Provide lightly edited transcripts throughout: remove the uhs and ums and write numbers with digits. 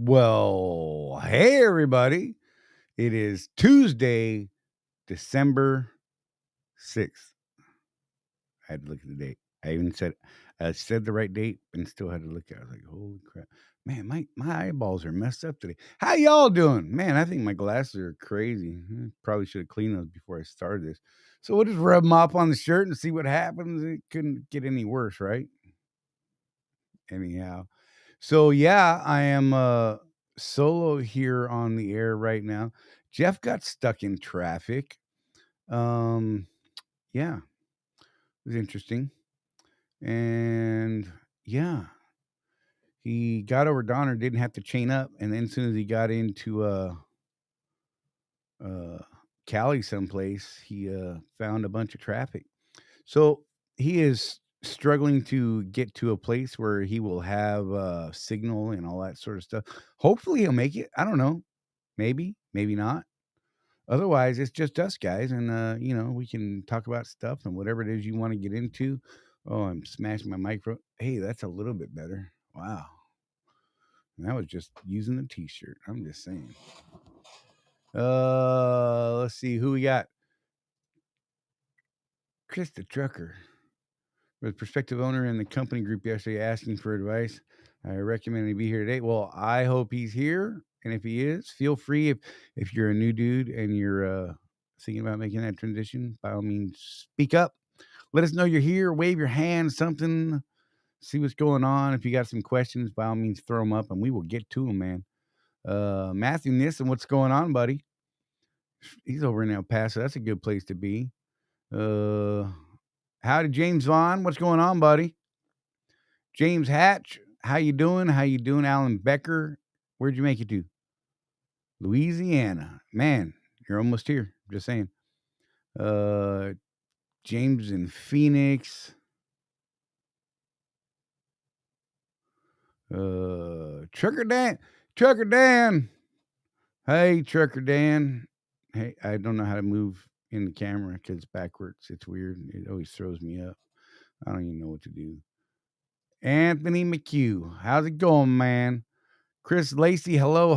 Well, hey everybody. It is Tuesday, December 6th. I had to look at the date. I said the right date and still had to look at it. I was like, holy crap. Man, my eyeballs are messed up today. How y'all doing? Man, I think my glasses are crazy. Probably should have cleaned those before I started this. So we'll just rub them off on the shirt and see what happens. It couldn't get any worse, right? Anyhow. So yeah, I am solo here on the air right now. Jeff got stuck in traffic. Um yeah, it was interesting. And yeah, he got over Donner, didn't have to chain up, and then as soon as he got into uh Cali someplace, he found a bunch of traffic. So he is struggling to get to a place where he will have signal and all that sort of stuff. Hopefully he'll make it. I don't know. Maybe, maybe not. Otherwise, it's just us guys, and we can talk about stuff and whatever it is you want to get into. Oh, I'm smashing my micro. Hey, that's a little bit better. Wow. And that was just using the t-shirt. I'm just saying. Let's see who we got. Chris the trucker. With prospective owner in the company group yesterday asking for advice. I recommend he be here today. Well, I hope he's here. And if he is, feel free if you're a new dude and you're thinking about making that transition, by all means, speak up. Let us know you're here. Wave your hand, something. See what's going on. If you got some questions, by all means, throw them up and we will get to them, man. Matthew Nissen, what's going on, buddy? He's over in El Paso. That's a good place to be. Howdy, James Vaughn. What's going on, buddy? James Hatch, how you doing? How you doing? Alan Becker, where'd you make it to? Louisiana. Man, you're almost here. Just saying. James in Phoenix. Trucker Dan. Hey, Trucker Dan. Hey, I don't know how to move in the camera because it's backwards. It's weird. It always throws me up. I don't even know what to do. Anthony McHugh, how's it going, man? Chris Lacey, hello.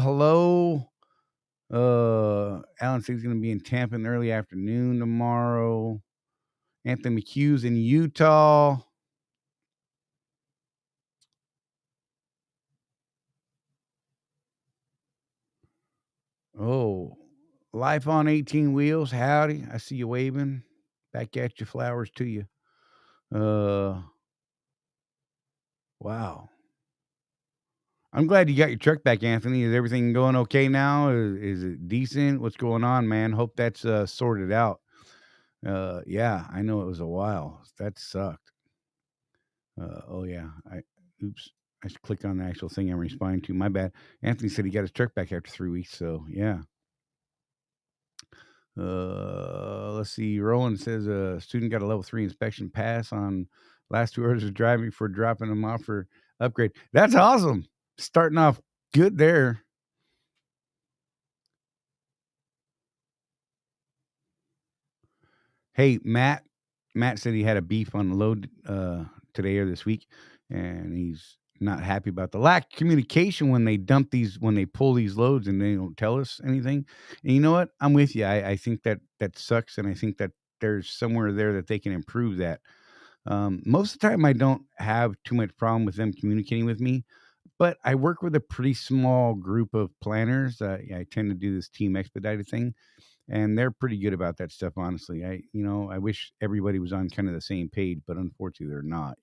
Alan says he's going to be in Tampa in the early afternoon tomorrow. Anthony McHugh's in Utah. Oh, life on 18 wheels. Howdy. I see you waving. Back at you. Flowers to you. Wow. I'm glad you got your truck back, Anthony. Is everything going okay now? Is it decent? What's going on, man? Hope that's sorted out. Yeah, I know it was a while. That sucked. Oh yeah. Oops. I should click on the actual thing I'm responding to. My bad. Anthony said he got his truck back after 3 weeks. So yeah. Let's see. Rowan says a student got a level 3 inspection pass on last 2 hours of driving for dropping them off for upgrade. That's awesome. Starting off good there. Hey, Matt said he had a beef on the load today or this week, and he's not happy about the lack of communication when they pull these loads and they don't tell us anything. And you know what? I'm with you. I think that sucks, and I think that there's somewhere there that they can improve that. Most of the time, I don't have too much problem with them communicating with me, but I work with a pretty small group of planners. I tend to do this team expedited thing, and they're pretty good about that stuff, honestly. I wish everybody was on kind of the same page, but unfortunately they're not.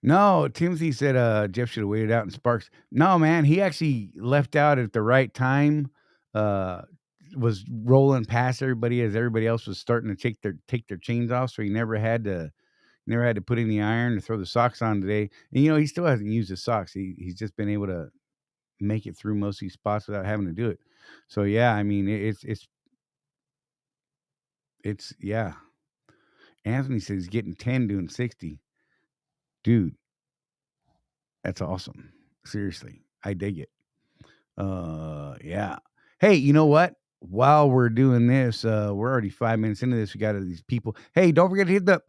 No, Timothy said Jeff should have waited out in Sparks. No, man, he actually left out at the right time. Was rolling past everybody as everybody else was starting to take their chains off, so he never had to put in the iron or throw the socks on today. And he still hasn't used his socks. He's just been able to make it through most of these spots without having to do it. So yeah, I mean it's yeah. Anthony says he's getting 10 doing 60. Dude, that's awesome. Seriously. I dig it. Yeah. Hey, you know what? While we're doing this, we're already 5 minutes into this. We got these people. Hey, don't forget to hit the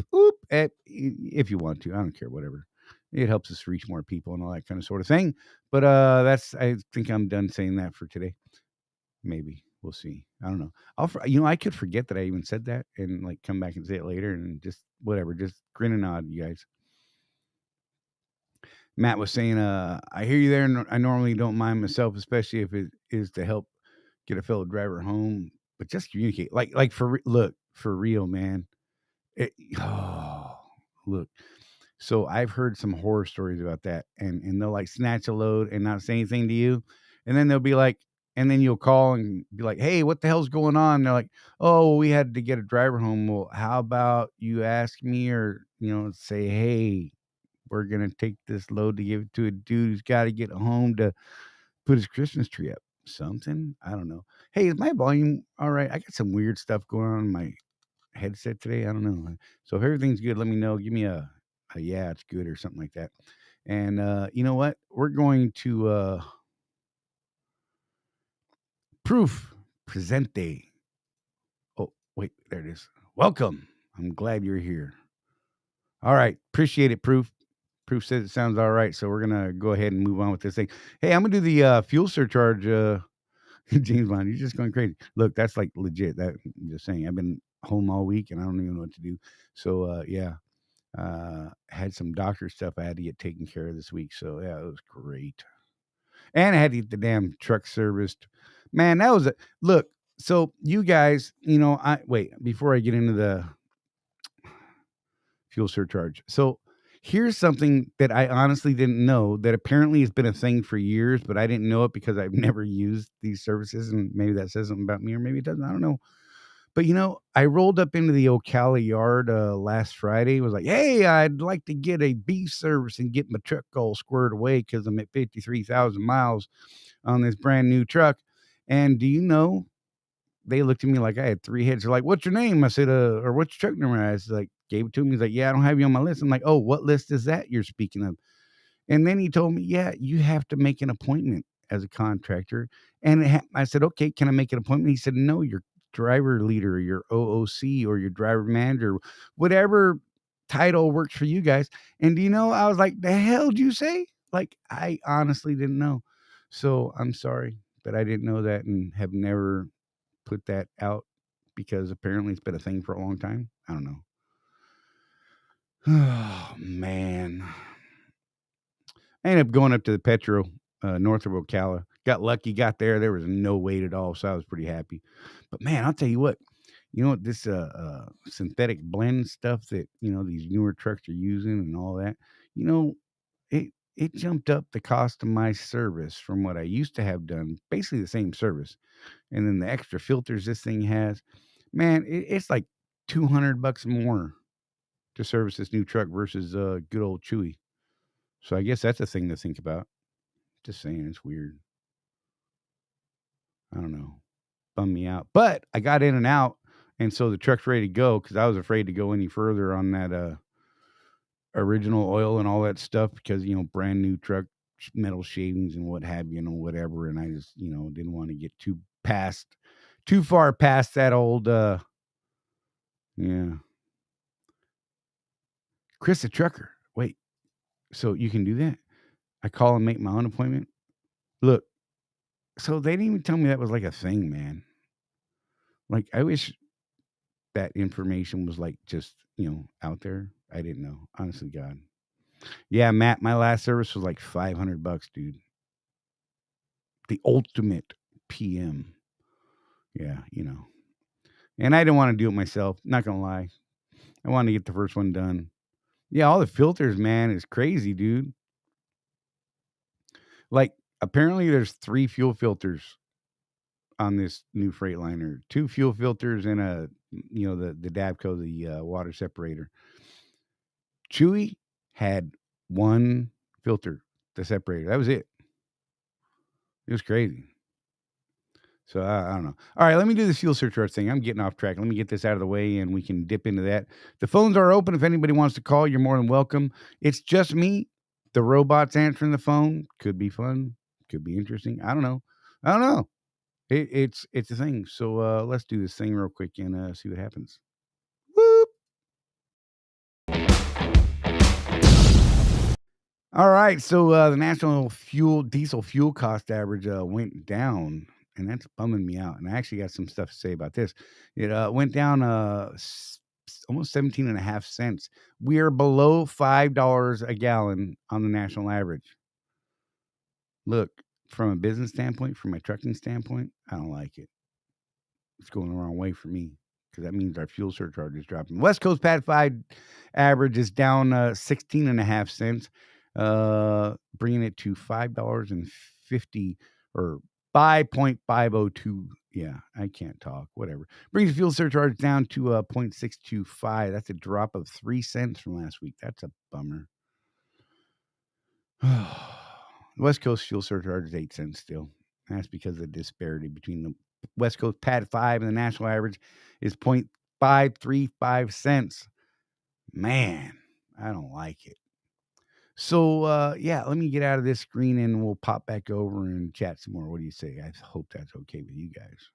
if you want to. I don't care, whatever. It helps us reach more people and all that kind of sort of thing. But I think I'm done saying that for today. Maybe we'll see. I don't know. I could forget that I even said that and like come back and say it later and just whatever. Just grin and nod, you guys. Matt was saying, I hear you there. And I normally don't mind myself, especially if it is to help get a fellow driver home. But just communicate, look for real, man. It, oh, look. So I've heard some horror stories about that, and they'll like snatch a load and not say anything to you, and then they'll be like, and then you'll call and be like, "Hey, what the hell's going on?" And they're like, "Oh, we had to get a driver home." Well, how about you ask me, or say, "Hey, we're gonna take this load to give it to a dude who's got to get home to put his Christmas tree up." Something I don't know. Hey, is my volume all right? I got some weird stuff going on in my headset today. I don't know. So if everything's good, let me know. Give me a yeah, it's good or something like that. And you know what? We're going to proof presente. Oh, wait, there it is. Welcome. I'm glad you're here. All right, appreciate it, Proof. Proof says it sounds all right, so we're gonna go ahead and move on with this thing. Hey, I'm gonna do the fuel surcharge. James Bond, you're just going crazy. Look, that's like legit. That I'm just saying. I've been home all week and I don't even know what to do. So yeah, had some doctor stuff I had to get taken care of this week. So yeah, it was great. And I had to get the damn truck serviced. Man, that was a look. So you guys, I wait before I get into the fuel surcharge. So here's something that I honestly didn't know that apparently has been a thing for years, but I didn't know it because I've never used these services, and maybe that says something about me, or maybe it doesn't. I don't know. But I rolled up into the Ocala yard last Friday. Was like, hey, I'd like to get a beef service and get my truck all squared away because I'm at 53,000 miles on this brand new truck. And do you know, they looked at me like I had three heads. They're like, what's your name? I said, or what's your truck number? I was like, gave it to him. He's like, yeah, I don't have you on my list. I'm like, oh, what list is that you're speaking of? And then he told me, yeah, you have to make an appointment as a contractor. And I said, okay, can I make an appointment? He said, no, your driver leader, your OOC, or your driver manager, whatever title works for you guys. And do you know, I was like, the hell did you say? Like, I honestly didn't know. So I'm sorry that I didn't know that and have never put that out because apparently it's been a thing for a long time. I don't know. Oh, man. I ended up going up to the Petro, north of Ocala. Got lucky, got there. There was no wait at all, so I was pretty happy. But man, I'll tell you what, this synthetic blend stuff that these newer trucks are using and all that, you know, it jumped up the cost of my service from what I used to have done, basically the same service, and then the extra filters this thing has, man, it's like $200 more to service this new truck versus good old Chewy. So I guess that's a thing to think about. Just saying, it's weird. I don't know. Bummed me out. But I got in and out, and so the truck's ready to go because I was afraid to go any further on that original oil and all that stuff because, brand new truck, metal shavings and what have you, whatever. And I just, didn't want to get too far past that old, yeah. Chris the trucker. Wait, so you can do that? I call and make my own appointment? Look, so they didn't even tell me that was like a thing, man. Like, I wish that information was like just, out there. I didn't know. Honestly, God. Yeah, Matt, my last service was like $500, dude. The ultimate PM. Yeah, And I didn't want to do it myself. Not gonna lie. I wanted to get the first one done. Yeah, all the filters, man, is crazy, dude. Like, apparently there's 3 fuel filters on this new Freightliner. 2 fuel filters and the Dabco, the water separator. Chewy had 1 filter, the separator. That was it. It was crazy. So I don't know. All right, let me do this fuel surcharge thing. I'm getting off track. Let me get this out of the way and we can dip into that. The phones are open. If anybody wants to call, you're more than welcome. It's just me. The robot's answering the phone. Could be fun. Could be interesting. I don't know. It's a thing. So let's do this thing real quick and see what happens. Whoop. All right, so the national diesel fuel cost average went down, and that's bumming me out. And I actually got some stuff to say about this. It went down almost 17.5 cents. We are below $5 a gallon on the national average. Look, from a business standpoint, from a trucking standpoint, I don't like it. It's going the wrong way for me because that means our fuel surcharge is dropping. West Coast Pad 5 average is down 16.5 cents, bringing it to $5.50 or 5.502. Yeah, I can't talk. Whatever. Brings the fuel surcharge down to 0.625. That's a drop of 3 cents from last week. That's a bummer. West Coast fuel surcharge is 8 cents still. That's because of the disparity between the West Coast Pad 5 and the national average is 0.535 cents. Man, I don't like it. So, yeah, let me get out of this screen and we'll pop back over and chat some more. What do you say? I hope that's okay with you guys.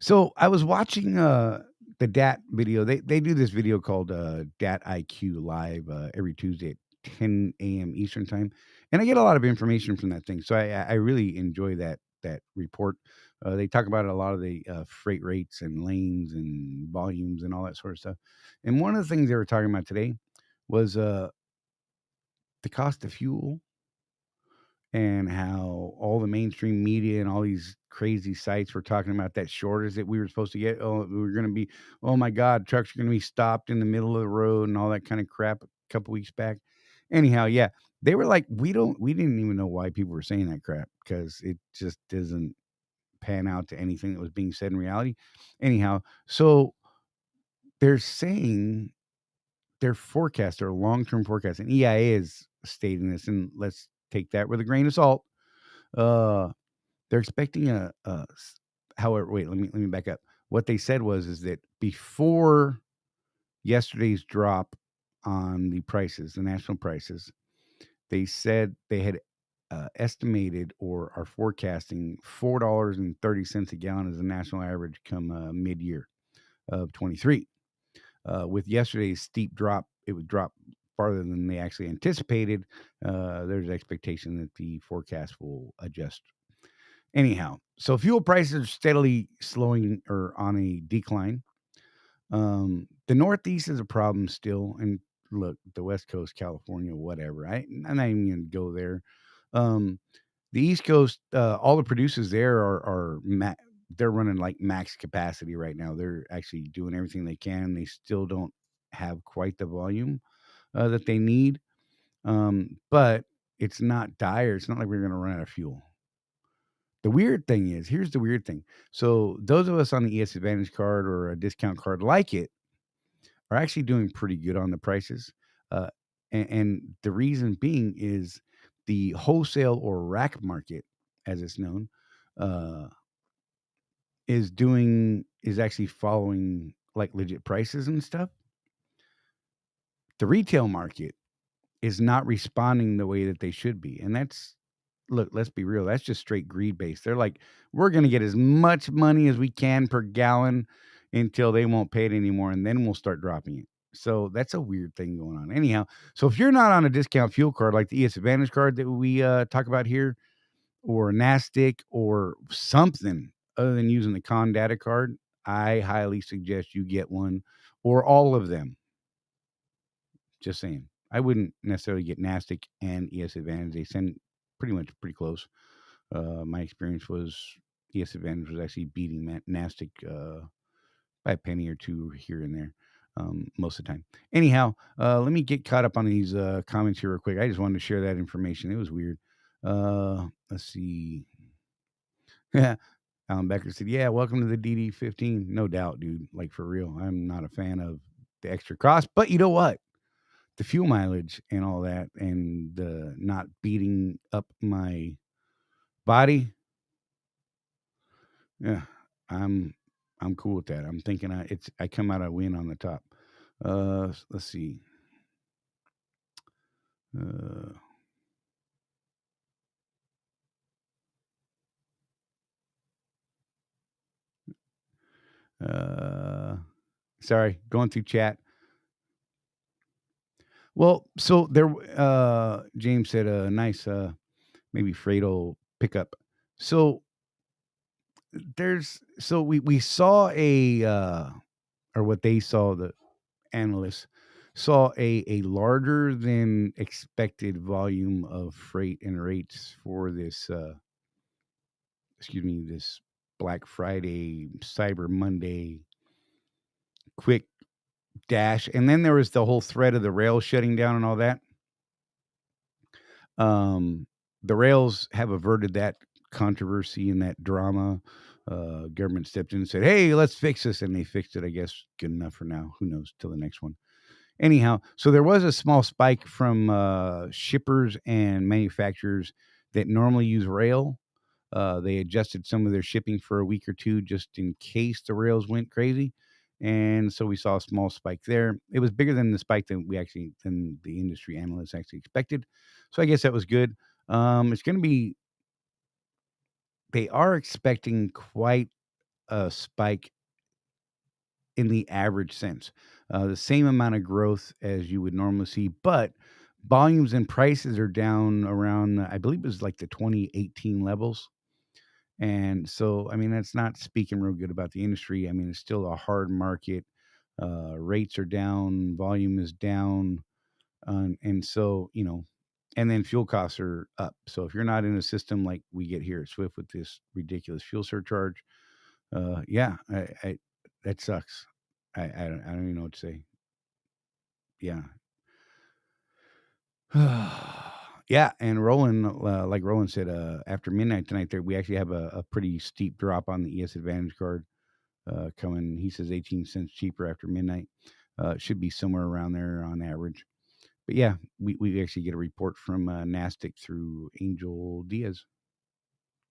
So I was watching the DAT video. They do this video called DAT IQ Live every Tuesday at 10 a.m. Eastern time, and I get a lot of information from that thing. So I really enjoy that report. They talk about a lot of the freight rates and lanes and volumes and all that sort of stuff. And one of the things they were talking about today was the cost of fuel and how all the mainstream media and all these crazy sites were talking about that shortage that we were supposed to get. Oh, we were going to be, oh my God, trucks are going to be stopped in the middle of the road and all that kind of crap a couple weeks back. Anyhow, yeah, they were like, we didn't even know why people were saying that crap because it just doesn't pan out to anything that was being said in reality. Anyhow, so they're saying their forecast, their long term forecast, and EIA is stating this, and let's take that with a grain of salt. Uh, they're expecting however, wait, let me back up. What they said is that before yesterday's drop on the prices, the national prices, they said they had estimated or are forecasting $4.30 a gallon as the national average come mid-year of 23. With yesterday's steep drop, it would drop farther than they actually anticipated. There's expectation that the forecast will adjust. Anyhow, so fuel prices are steadily slowing or on a decline. The Northeast is a problem still, and look, the West Coast, California, whatever. I'm not even gonna go there. Um, the East Coast, all the producers there they're running like max capacity right now. They're actually doing everything they can. They still don't have quite the volume that they need, but it's not dire. It's not like we're gonna run out of fuel. The weird thing is, here's the weird thing. So those of us on the ES Advantage card or a discount card like it are actually doing pretty good on the prices. Uh, and the reason being is the wholesale or rack market, as it's known, uh, is actually following like legit prices and stuff. The retail market is not responding the way that they should be. And that's look, let's be real. That's just straight greed based. They're like, we're going to get as much money as we can per gallon until they won't pay it anymore. And then we'll start dropping it. So that's a weird thing going on. Anyhow, so if you're not on a discount fuel card like the ES Advantage card that we talk about here, or NASTIC, or something other than using the Con Data card, I highly suggest you get one or all of them. Just saying. I wouldn't necessarily get NASTIC and ES Advantage. They send pretty close. My experience was ES Advantage was actually beating NASTIC by a penny or two here and there most of the time. Anyhow, let me get caught up on these comments here real quick. I just wanted to share that information. It was weird. Let's see. Yeah. Alan Becker said, yeah, welcome to the DD15. No doubt, dude. Like, for real. I'm not a fan of the extra cost. But you know what? The fuel mileage and all that and the not beating up my body, yeah, I'm cool with that. I'm thinking I come out a win on the top. Let's see. Uh, uh, Sorry, going through chat. Well, so James said a nice, maybe Fredo pickup. So we saw or what they saw, the analysts saw a larger than expected volume of freight and rates for this Black Friday, Cyber Monday, quick dash. And then there was the whole threat of the rails shutting down and all that. Um, the rails have averted that controversy and that drama. Government stepped in and said, "Hey, let's fix this," and they fixed it. I guess good enough for now. Who knows till the next one. Anyhow, so there was a small spike from shippers and manufacturers that normally use rail. They adjusted some of their shipping for a week or two just in case the rails went crazy. And so we saw a small spike there. It was bigger than the spike than the industry analysts actually expected. So I guess that was good. It's going to be, they are expecting quite a spike in the average sense, the same amount of growth as you would normally see, but volumes and prices are down around, I believe it was like the 2018 levels. And so, I mean, that's not speaking real good about the industry. I mean, it's still a hard market. Rates are down, volume is down. And so, and then fuel costs are up. So if you're not in a system like we get here at Swift with this ridiculous fuel surcharge, yeah, that sucks. I don't even know what to say. Yeah. Yeah, and Roland, like Roland said, after midnight tonight, we actually have a pretty steep drop on the ES Advantage card coming. He says 18 cents cheaper after midnight. It should be somewhere around there on average. But yeah, we actually get a report from Nastic through Angel Diaz.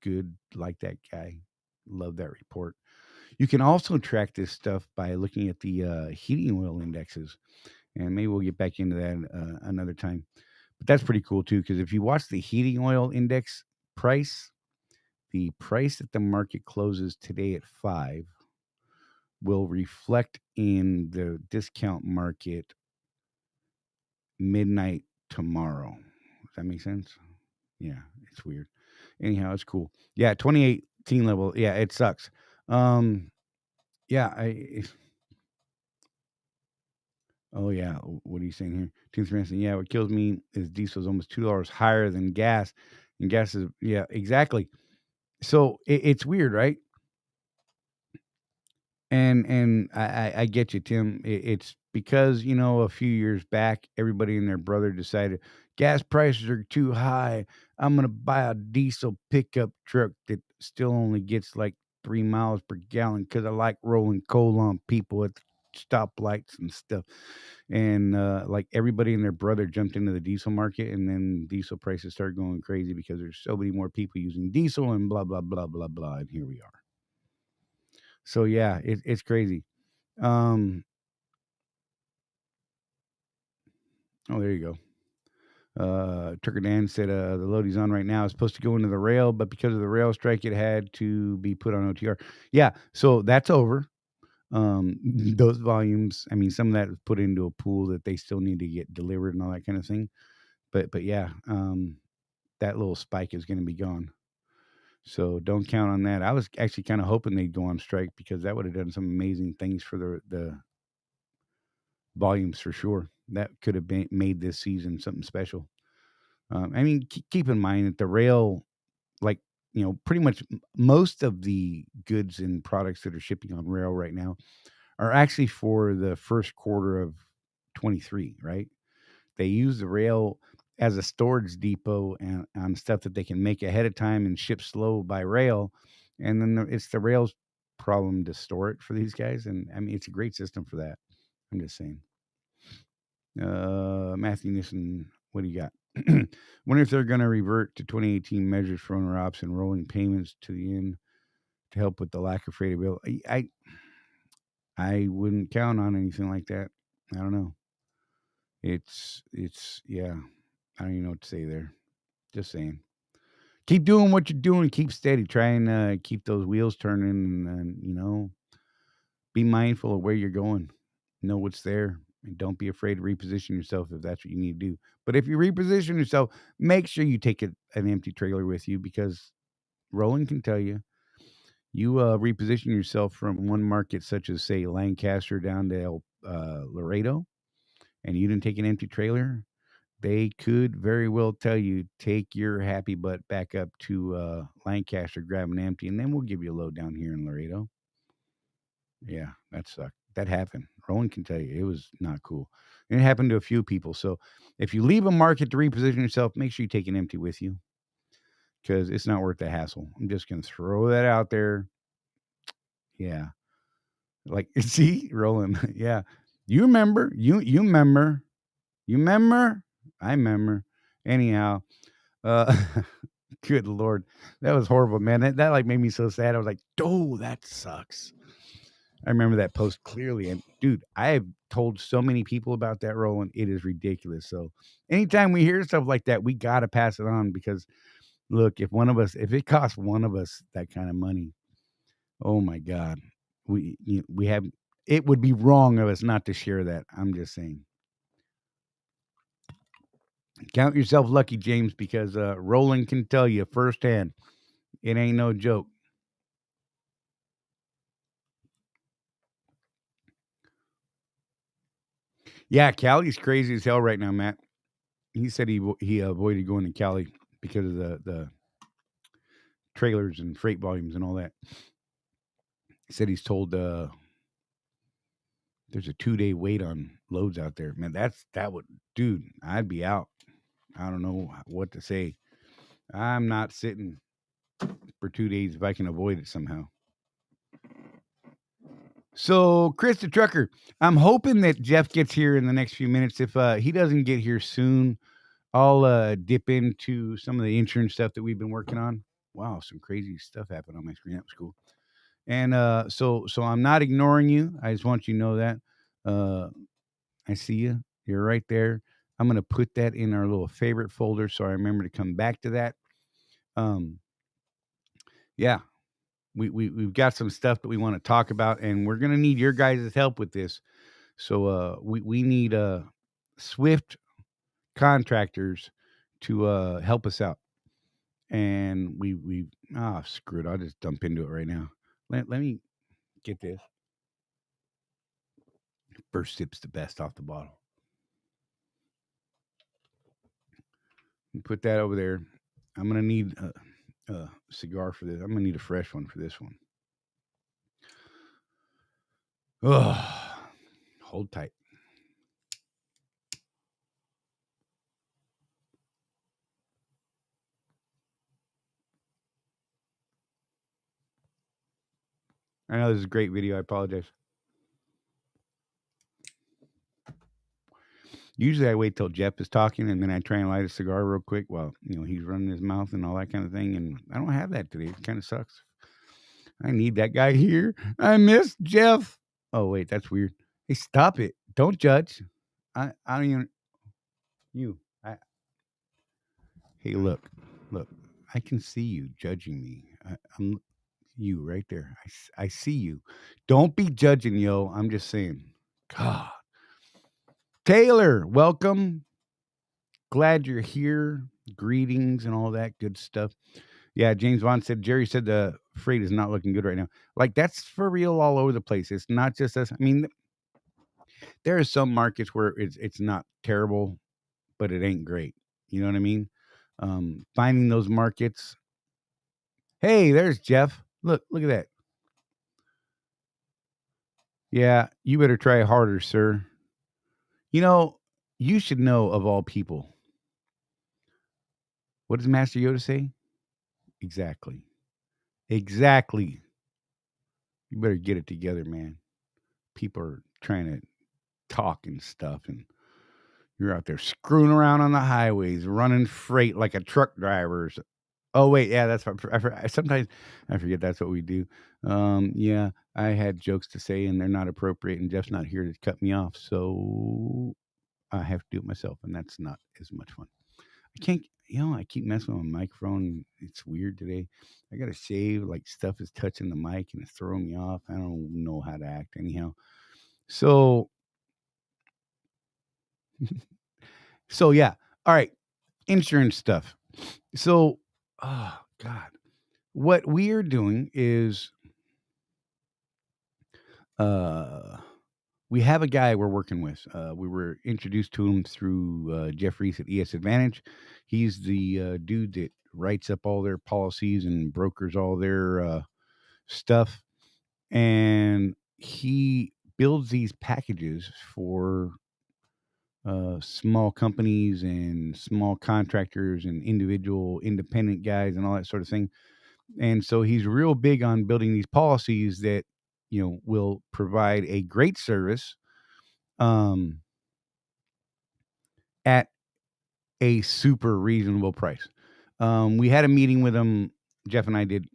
Good, like that guy. Love that report. You can also track this stuff by looking at the heating oil indexes, and maybe we'll get back into that another time. But that's pretty cool too, because if you watch the heating oil index price, the price that the market closes today at 5 will reflect in the discount market midnight tomorrow. Does that make sense? Yeah, it's weird. Anyhow, it's cool. Yeah, 2018 level. Yeah, it sucks. Um, yeah, oh yeah, what are you saying here? Teams Ransom. Yeah, what kills me is diesel is almost $2 higher than gas, and gas is, yeah, exactly. So it's weird, right? And I get you, Tim. It's because, a few years back, everybody and their brother decided gas prices are too high. I'm gonna buy a diesel pickup truck that still only gets like 3 miles per gallon because I like rolling coal on people at stoplights and stuff. And like everybody and their brother jumped into the diesel market, and then diesel prices started going crazy because there's so many more people using diesel and blah blah blah blah blah. And here we are. So yeah, it's crazy. Um, oh, there you go. Turker Dan said the load he's on right now is supposed to go into the rail, but because of the rail strike, it had to be put on OTR. Yeah, so that's over. Those volumes, I mean, some of that was put into a pool that they still need to get delivered and all that kind of thing. But yeah, that little spike is going to be gone. So don't count on that. I was actually kind of hoping they'd go on strike because that would have done some amazing things for the volumes for sure. That could have made this season something special. I mean, keep in mind that the rail, like, pretty much most of the goods and products that are shipping on rail right now are actually for the first quarter of 23, right? They use the rail as a storage depot and on stuff that they can make ahead of time and ship slow by rail. And then it's the rail's problem to store it for these guys. And I mean, it's a great system for that. I'm just saying. Matthew Nissen, what do you got? Wonder if they're going to revert to 2018 measures for owner ops and rolling payments to the end to help with the lack of freight availability. I wouldn't count on anything like that. I don't know. It's yeah. I don't even know what to say there. Just saying. Keep doing what you're doing. Keep steady. Try and keep those wheels turning, and be mindful of where you're going. Know what's there. And don't be afraid to reposition yourself if that's what you need to do. But if you reposition yourself, make sure you take an empty trailer with you, because Roland can tell you, you reposition yourself from one market, such as, say, Lancaster down to Laredo, and you didn't take an empty trailer, they could very well tell you, take your happy butt back up to Lancaster, grab an empty, and then we'll give you a load down here in Laredo. Yeah, that sucked. That happened. Roland can tell you, it was not cool. And it happened to a few people. So if you leave a market to reposition yourself, make sure you take an empty with you, because it's not worth the hassle. I'm just going to throw that out there. Yeah. Like, see, Roland. Yeah. You remember. You remember. You remember. I remember. Anyhow, uh, good Lord. That was horrible, man. That like made me so sad. I was like, oh, that sucks. I remember that post clearly. And dude, I have told so many people about that, Roland. It is ridiculous. So anytime we hear stuff like that, we got to pass it on, because look, if it costs one of us that kind of money, oh my God, we have, it would be wrong of us not to share that. I'm just saying. Count yourself lucky, James, because Roland can tell you firsthand, it ain't no joke. Yeah, Cali's crazy as hell right now, Matt. He said he avoided going to Cali because of the trailers and freight volumes and all that. He said he's told there's a 2-day wait on loads out there. Man, that would, dude, I'd be out. I don't know what to say. I'm not sitting for 2 days if I can avoid it somehow. So, Chris the trucker, I'm hoping that Jeff gets here in the next few minutes. If he doesn't get here soon, I'll dip into some of the insurance stuff that we've been working on. Wow, some crazy stuff happened on my screen. That was cool. And so I'm not ignoring you. I just want you to know that. I see you. You're right there. I'm going to put that in our little favorite folder so I remember to come back to that. Yeah, we've got some stuff that we want to talk about, and we're going to need your guys' help with this. So we need Swift Contractors to help us out. And we screw it. I'll just dump into it right now. Let me get this. First sip's the best off the bottle. Put that over there. I'm going to need a cigar for this. I'm going to need a fresh one for this one. Ugh. Hold tight. I know this is a great video. I apologize. Usually I wait till Jeff is talking and then I try and light a cigar real quick while, he's running his mouth and all that kind of thing. And I don't have that today. It kind of sucks. I need that guy here. I miss Jeff. Oh, wait, that's weird. Hey, stop it. Don't judge. I don't even. Hey, look. I can see you judging me. I'm you right there. I see you. Don't be judging, yo. I'm just saying. God. Taylor, welcome. Glad you're here. Greetings and all that good stuff. Yeah, James Vaughn said, Jerry said the freight is not looking good right now. Like, that's for real all over the place. It's not just us. I mean, there are some markets where it's not terrible, but it ain't great. You know what I mean? Finding those markets. Hey, there's Jeff. Look at that. Yeah, you better try harder, sir. You should know, of all people. What does Master Yoda say? Exactly. You better get it together, man. People are trying to talk and stuff, and you're out there screwing around on the highways, running freight like a truck driver. Oh wait, yeah, that's what sometimes I forget that's what we do. Yeah, I had jokes to say, and they're not appropriate, and Jeff's not here to cut me off, so I have to do it myself, and that's not as much fun. I can't, I keep messing with my microphone. It's weird today. I got to shave, like stuff is touching the mic and it's throwing me off. I don't know how to act anyhow. So So yeah. All right. Insurance stuff. So, oh God, what we are doing is, uh, we have a guy we're working with. We were introduced to him through Jeff Reese at ES Advantage. He's the dude that writes up all their policies and brokers all their stuff, and he builds these packages for small companies and small contractors and individual independent guys and all that sort of thing. And so he's real big on building these policies that will provide a great service um, at a super reasonable price. We had a meeting with him. Jeff and I did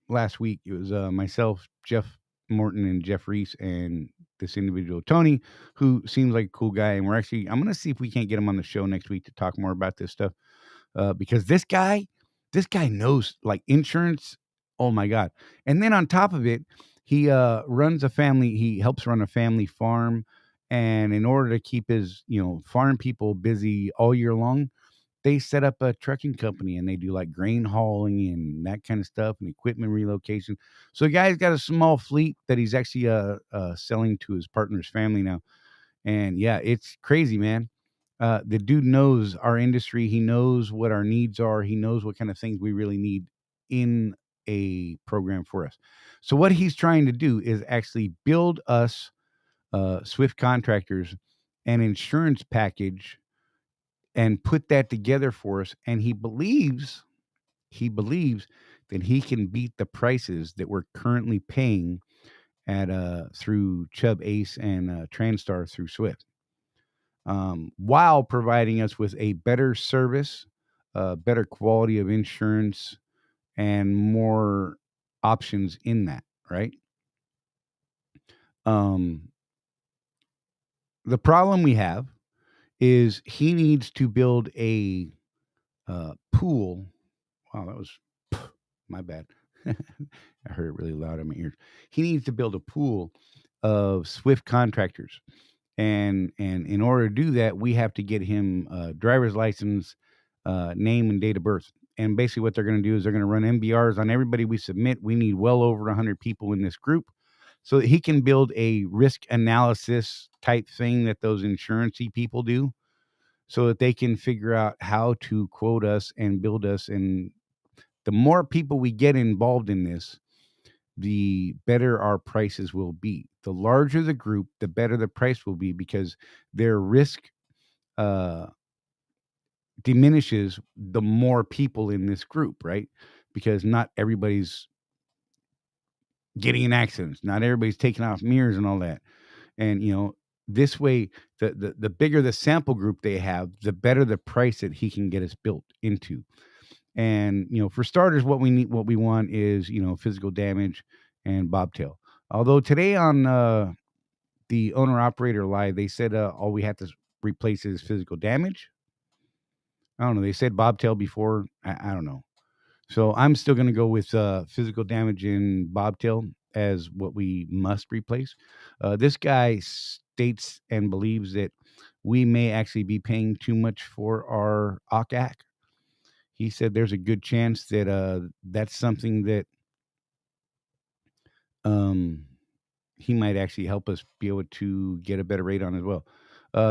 last week. It was myself, Jeff Morton, and Jeff Reese, and this individual Tony, who seems like a cool guy. And I'm going to see if we can't get him on the show next week to talk more about this stuff, because this guy knows like insurance. Oh my god! And then on top of it, he runs a family. He helps run a family farm, and in order to keep his farm people busy all year long, they set up a trucking company and they do like grain hauling and that kind of stuff and equipment relocation. So the guy's got a small fleet that he's actually selling to his partner's family now. And yeah, it's crazy, man. The dude knows our industry. He knows what our needs are. He knows what kind of things we really need in a program for us. So what he's trying to do is actually build us Swift Contractors an insurance package and put that together for us. And he believes that he can beat the prices that we're currently paying at through Chubb Ace and Transtar through Swift, while providing us with a better service, better quality of insurance, and more options in that, right? Um, the problem we have is he needs to build a pool. Wow, that was my bad. I heard it really loud in my ears. He needs to build a pool of Swift contractors, and in order to do that, we have to get him driver's license, name, and date of birth. And basically, what they're going to do is they're going to run MBRs on everybody we submit. We need well over 100 people in this group, so that he can build a risk analysis type thing that those insurancy people do, so that they can figure out how to quote us and build us. And the more people we get involved in this, the better our prices will be. The larger the group, the better the price will be, because their risk uh, diminishes the more people in this group, right? Because not everybody's getting in accidents, not everybody's taking off mirrors and all that. And this way, the bigger the sample group they have, the better the price that he can get us built into. And for starters, what we want is physical damage and bobtail. Although today on the owner operator live, they said all we have to replace is physical damage. I don't know. They said bobtail before. I don't know. So I'm still going to go with physical damage and bobtail as what we must replace. This guy states and believes that we may actually be paying too much for our OCAC. He said there's a good chance that that's something that um, he might actually help us be able to get a better rate on as well.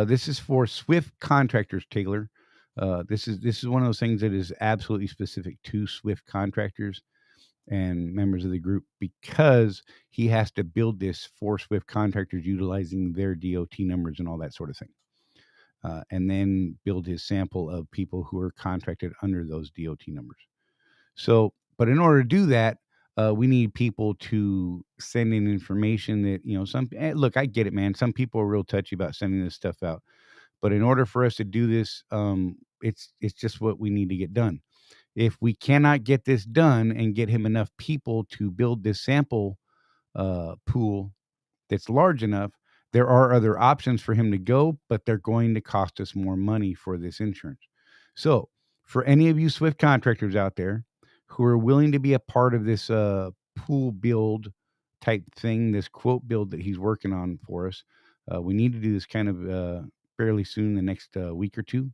This is for Swift Contractors, Taylor. This is one of those things that is absolutely specific to Swift Contractors and members of the group, because he has to build this for Swift Contractors utilizing their DOT numbers and all that sort of thing. And then build his sample of people who are contracted under those DOT numbers. So, but in order to do that, we need people to send in information that, look, I get it, man. Some people are real touchy about sending this stuff out. But in order for us to do this, it's just what we need to get done. If we cannot get this done and get him enough people to build this sample pool that's large enough, there are other options for him to go, but they're going to cost us more money for this insurance. So, for any of you Swift contractors out there who are willing to be a part of this pool build type thing, this quote build that he's working on for us, we need to do this kind of fairly soon, the next week or two.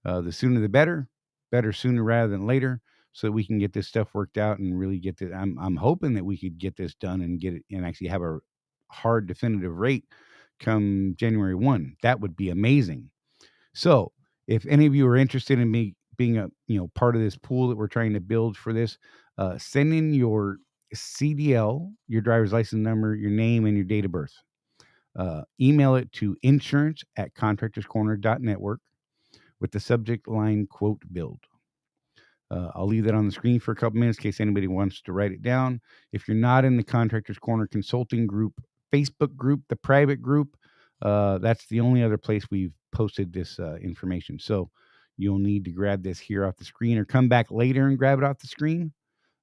The sooner the better, better sooner rather than later, so that we can get this stuff worked out and really get this. I'm hoping that we could get this done and get it and actually have a hard definitive rate come January 1. That would be amazing. So, if any of you are interested in me being a part of this pool that we're trying to build for this, send in your CDL, your driver's license number, your name, and your date of birth. Email it to insurance@contractorscorner.network with the subject line quote build. I'll leave that on the screen for a couple minutes in case anybody wants to write it down. If you're not in the Contractors Corner Consulting Group Facebook group, the private group, that's the only other place we've posted this information. So you'll need to grab this here off the screen or come back later and grab it off the screen.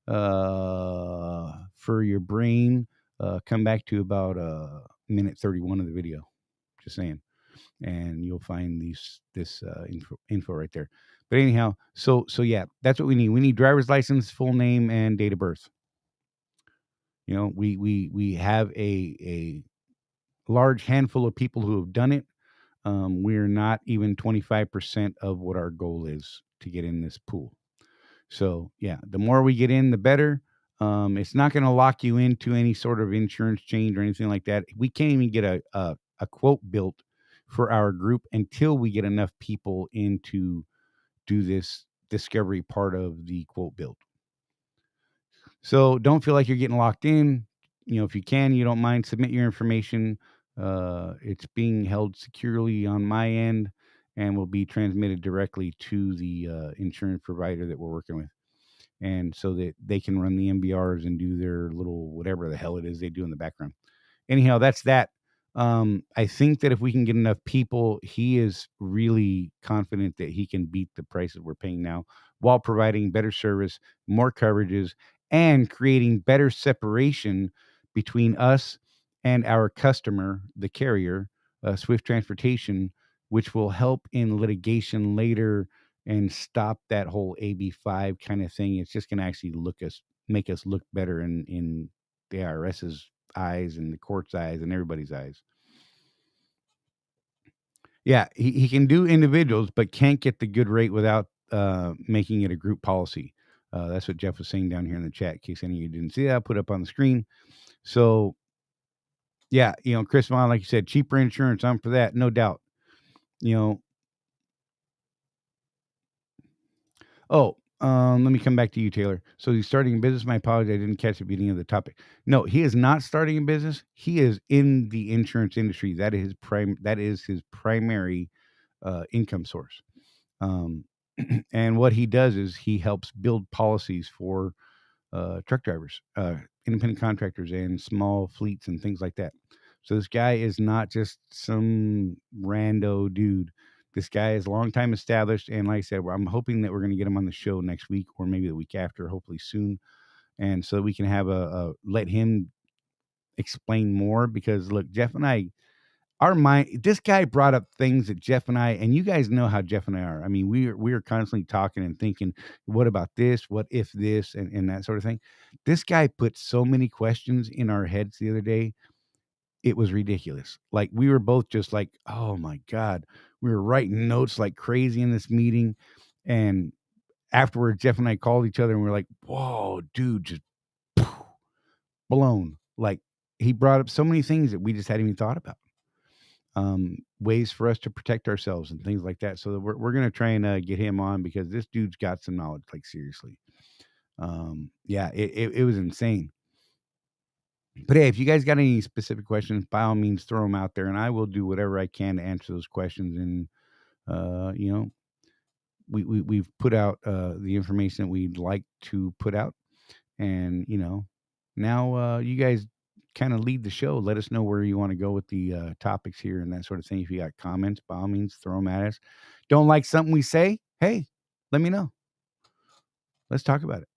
For your brain, come back to about minute 31 of the video. Just saying. And you'll find this info right there. But anyhow, so yeah, that's what we need. We need driver's license, full name, and date of birth. We have a large handful of people who have done it. We're not even 25% of what our goal is to get in this pool. So yeah, the more we get in, the better. It's not going to lock you into any sort of insurance change or anything like that. We can't even get a quote built for our group until we get enough people in to do this discovery part of the quote build. So don't feel like you're getting locked in. If you don't mind, submit your information. It's being held securely on my end and will be transmitted directly to the insurance provider that we're working with. And so that they can run the MBRs and do their little whatever the hell it is they do in the background. Anyhow, that's that. I think that if we can get enough people, he is really confident that he can beat the prices we're paying now while providing better service, more coverages, and creating better separation between us and our customer, the carrier, Swift Transportation, which will help in litigation later and stop that whole AB5 kind of thing. It's just going to actually make us look better in the IRS's eyes and the court's eyes and everybody's eyes. Yeah, he can do individuals, but can't get the good rate without making it a group policy. That's what Jeff was saying down here in the chat. In case any of you didn't see that, I'll put up on the screen. So, yeah, Chris Vaughn, like you said, cheaper insurance. I'm for that, no doubt. Let me come back to you, Taylor. So he's starting a business. My apologies, I didn't catch the beginning of the topic. No, he is not starting a business. He is in the insurance industry. That is his primary income source. And what he does is he helps build policies for truck drivers, independent contractors, and small fleets and things like that. So this guy is not just some rando dude. This guy is long time established, and like I said, I'm hoping that we're going to get him on the show next week or maybe the week after, hopefully soon, and so we can have let him explain more. Because look, Jeff and I, this guy brought up things that Jeff and I, and you guys know how Jeff and I are. I mean, we are constantly talking and thinking, what about this? What if this? And that sort of thing. This guy put so many questions in our heads the other day. It was ridiculous. Like, we were both just like, oh my God. We were writing notes like crazy in this meeting. And afterwards, Jeff and I called each other and we are like, whoa, dude, just blown. Like, he brought up so many things that we just hadn't even thought about. Ways for us to protect ourselves and things like that. So we're going to try and get him on, because this dude's got some knowledge, like seriously. Yeah, it was insane. But hey, if you guys got any specific questions, by all means, throw them out there, and I will do whatever I can to answer those questions. And we've put out the information that we'd like to put out, and now you guys kind of lead the show. Let us know where you want to go with the topics here and that sort of thing. If you got comments, by all means, throw them at us. Don't like something we say? Hey, let me know. Let's talk about it.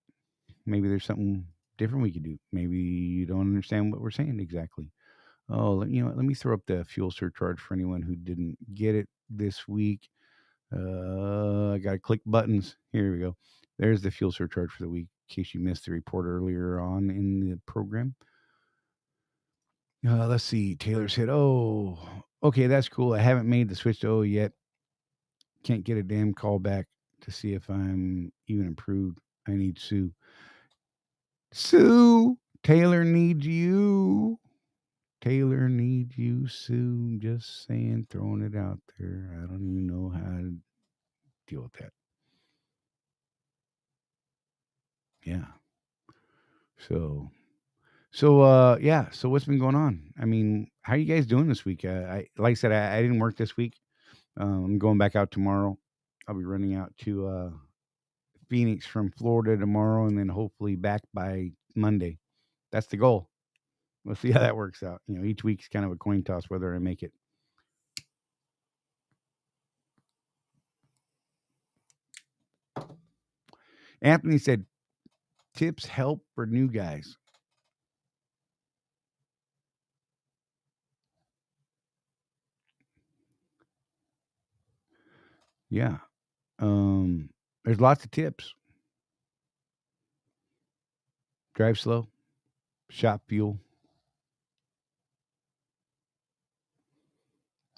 Maybe there's something different we could do. Maybe you don't understand what we're saying exactly. Oh, let me throw up the fuel surcharge for anyone who didn't get it this week. I got to click buttons. Here we go. There's the fuel surcharge for the week, in case you missed the report earlier on in the program. Let's see. Taylor said, oh, Okay, that's cool. I haven't made the switch to O yet. Can't get a damn call back to see if I'm even approved. I need Sue. Sue, Taylor needs you. Taylor needs you, Sue. Just saying, throwing it out there. I don't even know how to deal with that. Yeah. Yeah. So what's been going on? I mean, how you guys doing this week? I like I said, I didn't work this week. I'm going back out tomorrow. I'll be running out to Phoenix from Florida tomorrow, and then hopefully back by Monday. That's the goal. We'll see how that works out. You know, each week's kind of a coin toss whether I make it. Anthony said, "Tips help for new guys." Yeah. There's lots of tips. Drive slow, shop fuel.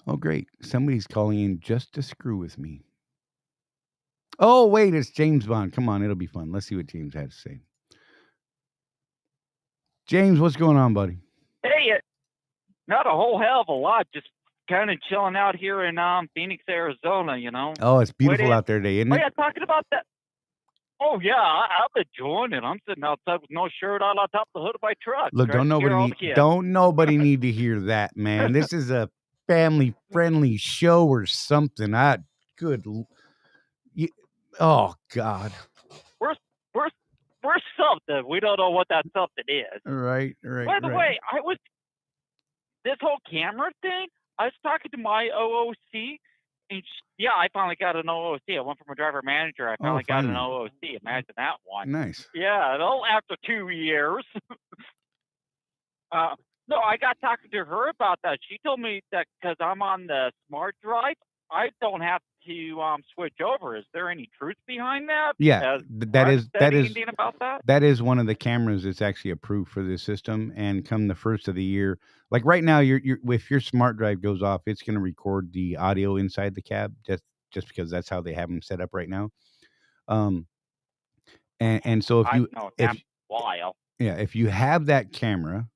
Oh, great. Somebody's calling in just to screw with me. Oh, wait, it's James Bond. Come on, it'll be fun. Let's see what James has to say. James, what's going on, buddy? Hey, not a whole hell of a lot. Just kind of chilling out here in Phoenix, Arizona, you know. Oh, it's beautiful out there today, isn't it? Oh, yeah, talking about that. Oh, yeah, I've been enjoying it. I'm sitting outside with no shirt on top of the hood of my truck. Look, don't nobody need to hear that, man. This is a family-friendly show or something. Oh, God. We're something. We don't know what that something is. Right. By the way, this whole camera thing, I was talking to my OOC, and I finally got an OOC. I went from a driver manager. I finally got an OOC. Imagine that one. Nice. Yeah, after 2 years. No, I got talking to her about that. She told me that because I'm on the smart drive, I don't have to switch over. Is there any truth behind that? Yeah, that is anything about that? That is one of the cameras that's actually approved for this system. And come the first of the year, like right now, you're if your smart drive goes off, it's going to record the audio inside the cab just because that's how they have them set up right now. And so if you have that camera,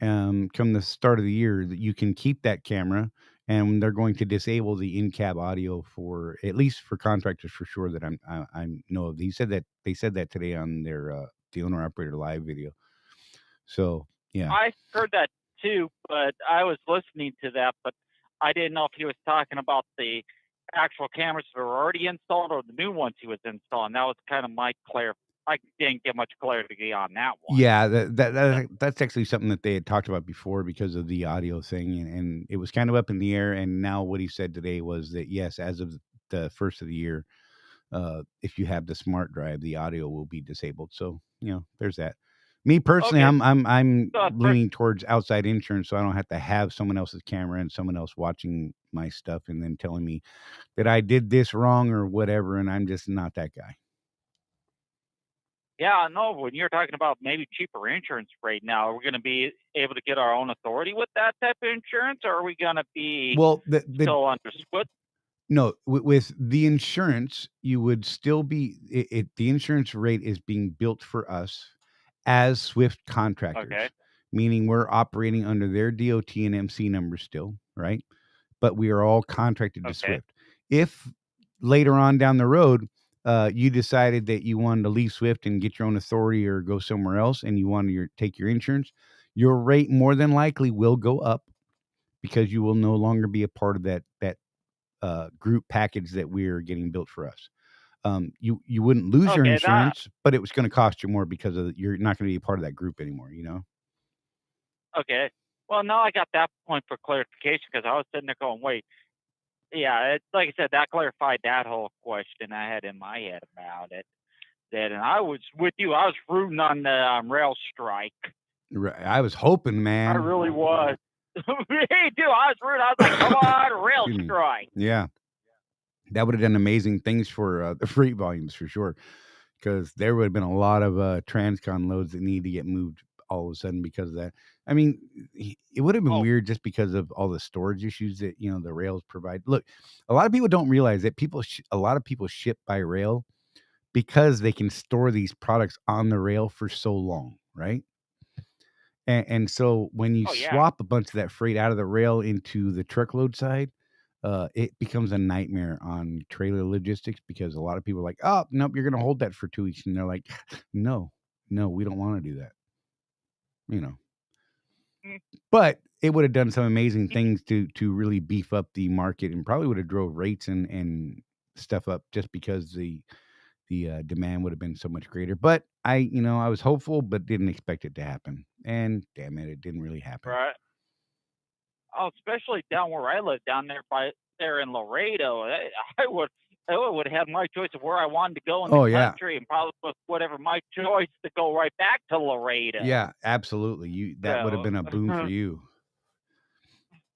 come the start of the year, that you can keep that camera, and they're going to disable the in-cab audio for at least for contractors for sure that I know of. They said that today on their the owner operator live video. So yeah, I heard that too, but I was listening to that, but I didn't know if he was talking about the actual cameras that were already installed or the new ones he was installing. That was kind of my I didn't get much clarity on that one. Yeah, that's actually something that they had talked about before because of the audio thing, and it was kind of up in the air. And now what he said today was that yes, as of the first of the year, if you have the smart drive, the audio will be disabled. So there's that. Me personally, Okay. I'm leaning towards outside insurance, so I don't have to have someone else's camera and someone else watching my stuff and then telling me that I did this wrong or whatever, and I'm just not that guy. Yeah, no, when you're talking about maybe cheaper insurance right now, are we going to be able to get our own authority with that type of insurance, or are we going to be still under Swift? No, with the insurance, you would still be the insurance rate is being built for us as Swift contractors, meaning we're operating under their DOT and MC numbers still, right? But we are all contracted to Swift. If later on down the road, you decided that you wanted to leave Swift and get your own authority or go somewhere else, and you want to take your insurance, your rate more than likely will go up because you will no longer be a part of that group package that we're getting built for us. You wouldn't lose your insurance, but it was going to cost you more because you're not going to be a part of that group anymore. Okay. Well, now I got that point for clarification because I was sitting there going, wait. Yeah, it's like I said, that clarified that whole question I had in my head about it. And I was with you. I was rooting on the rail strike. Right. I was hoping, man. I really was. Hey, dude, I was rooting. I was like, come on, rail strike. Yeah. That would have done amazing things for the freight volumes for sure. Because there would have been a lot of Transcon loads that need to get moved all of a sudden because of that. I mean, it would have been Oh, weird just because of all the storage issues that the rails provide. Look, a lot of people don't realize that a lot of people ship by rail because they can store these products on the rail for so long, right? And so when you oh yeah, swap a bunch of that freight out of the rail into the truckload side, it becomes a nightmare on trailer logistics because a lot of people are like, "Oh, nope, you're gonna hold that for 2 weeks," and they're like, "No, no, we don't want to do that." You know, mm, but it would have done some amazing things to really beef up the market and probably would have drove rates and stuff up just because the demand would have been so much greater. But I was hopeful, but didn't expect it to happen. And damn it didn't really happen. right. Oh, especially down where I live, down there in Laredo, I would I would have my choice of where I wanted to go in the Oh yeah, country, and probably with whatever my choice to go right back to Laredo. yeah, absolutely. That would have So, been a boon for you.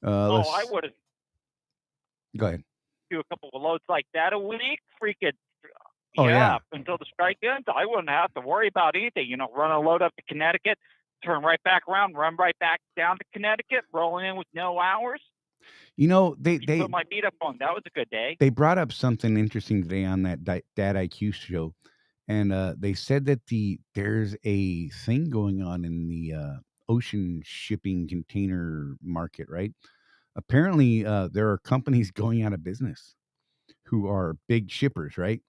oh, I Let's would have go ahead. do a couple of loads like that a week. Freaking Oh yeah! yeah, Until the strike ends, I wouldn't have to worry about anything. Run a load up to Connecticut, turn right back around, run right back down to Connecticut, rolling in with no hours. they Just they put my feet up on. That was a good day. they brought up something interesting today on that Dad IQ show, and they said that there's a thing going on in the ocean shipping container market, right? Apparently, there are companies going out of business who are big shippers, right?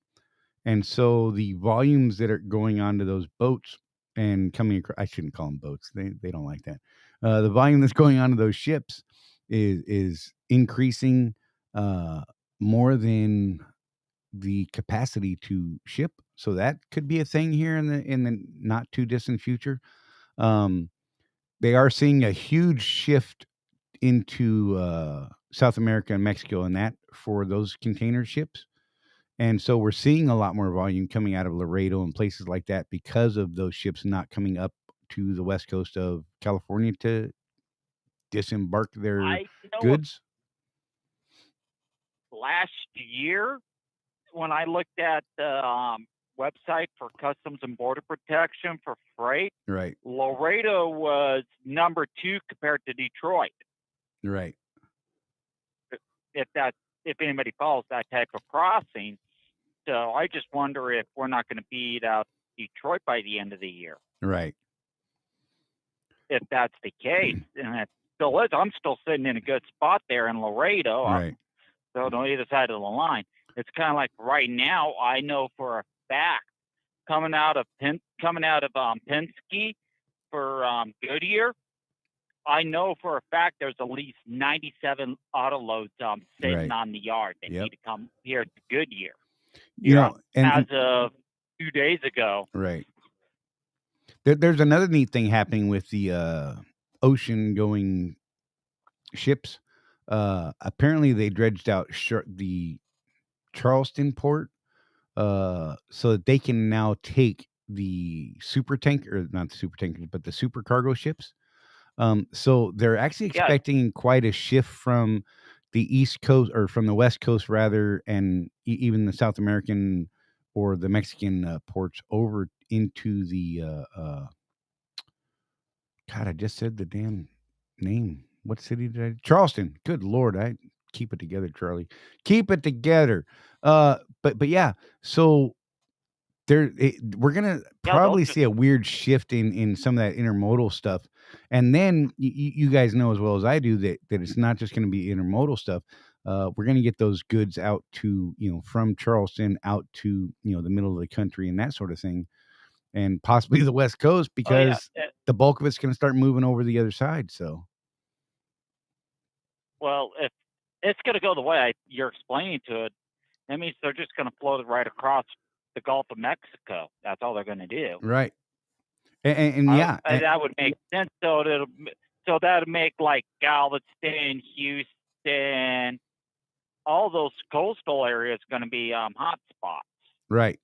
And so the volumes that are going onto those boats and coming across, I shouldn't call them boats. They don't like that. The volume that's going onto those ships is increasing uh, more than the capacity to ship. So that could be a thing here in the not too distant future. Um, they are seeing a huge shift into South America and Mexico, and that for those container ships. And so we're seeing a lot more volume coming out of Laredo and places like that because of those ships not coming up to the west coast of California to disembark their I know goods. last year when I looked at the website for Customs and Border Protection for freight, Right, Laredo was number 2 compared to Detroit. right, If that if anybody follows that type of crossing, so I just wonder if we're not going to beat out Detroit by the end of the year. right, If that's the case, and it still is, I'm still sitting in a good spot there in Laredo. right, So on either side of the line. It's kind of like right now. I know for a fact coming out of Penske for Goodyear. I know for a fact there's at least 97 auto loads sitting right. on the yard that Yep. need to come here to Goodyear. You know, As and of 2 days ago. right. There's another neat thing happening with the ocean going ships. Apparently, they dredged out the Charleston port so that they can now take the super tank or not the super tankers, but the super cargo ships. So they're actually Yeah, expecting quite a shift from the East Coast or from the West Coast rather, and even the South American or the Mexican ports over into the God. I just said the damn name. What city did I? Charleston. Good Lord, I keep it together, Charlie. Keep it together. But yeah. So we're gonna yeah, those probably are, see a weird shift in some of that intermodal stuff, and then you guys know as well as I do that it's not just going to be intermodal stuff. We're going to get those goods out to from Charleston out to the middle of the country and that sort of thing, and possibly the West Coast oh yeah. because the bulk of it's going to start moving over the other side. So Well, if it's going to go the way you're explaining to it, that means they're just going to float it right across the Gulf of Mexico. That's all they're going to do. right, and yeah, That would make sense. So that'd make like Galveston, Houston, all those coastal areas going to be hot spots. right.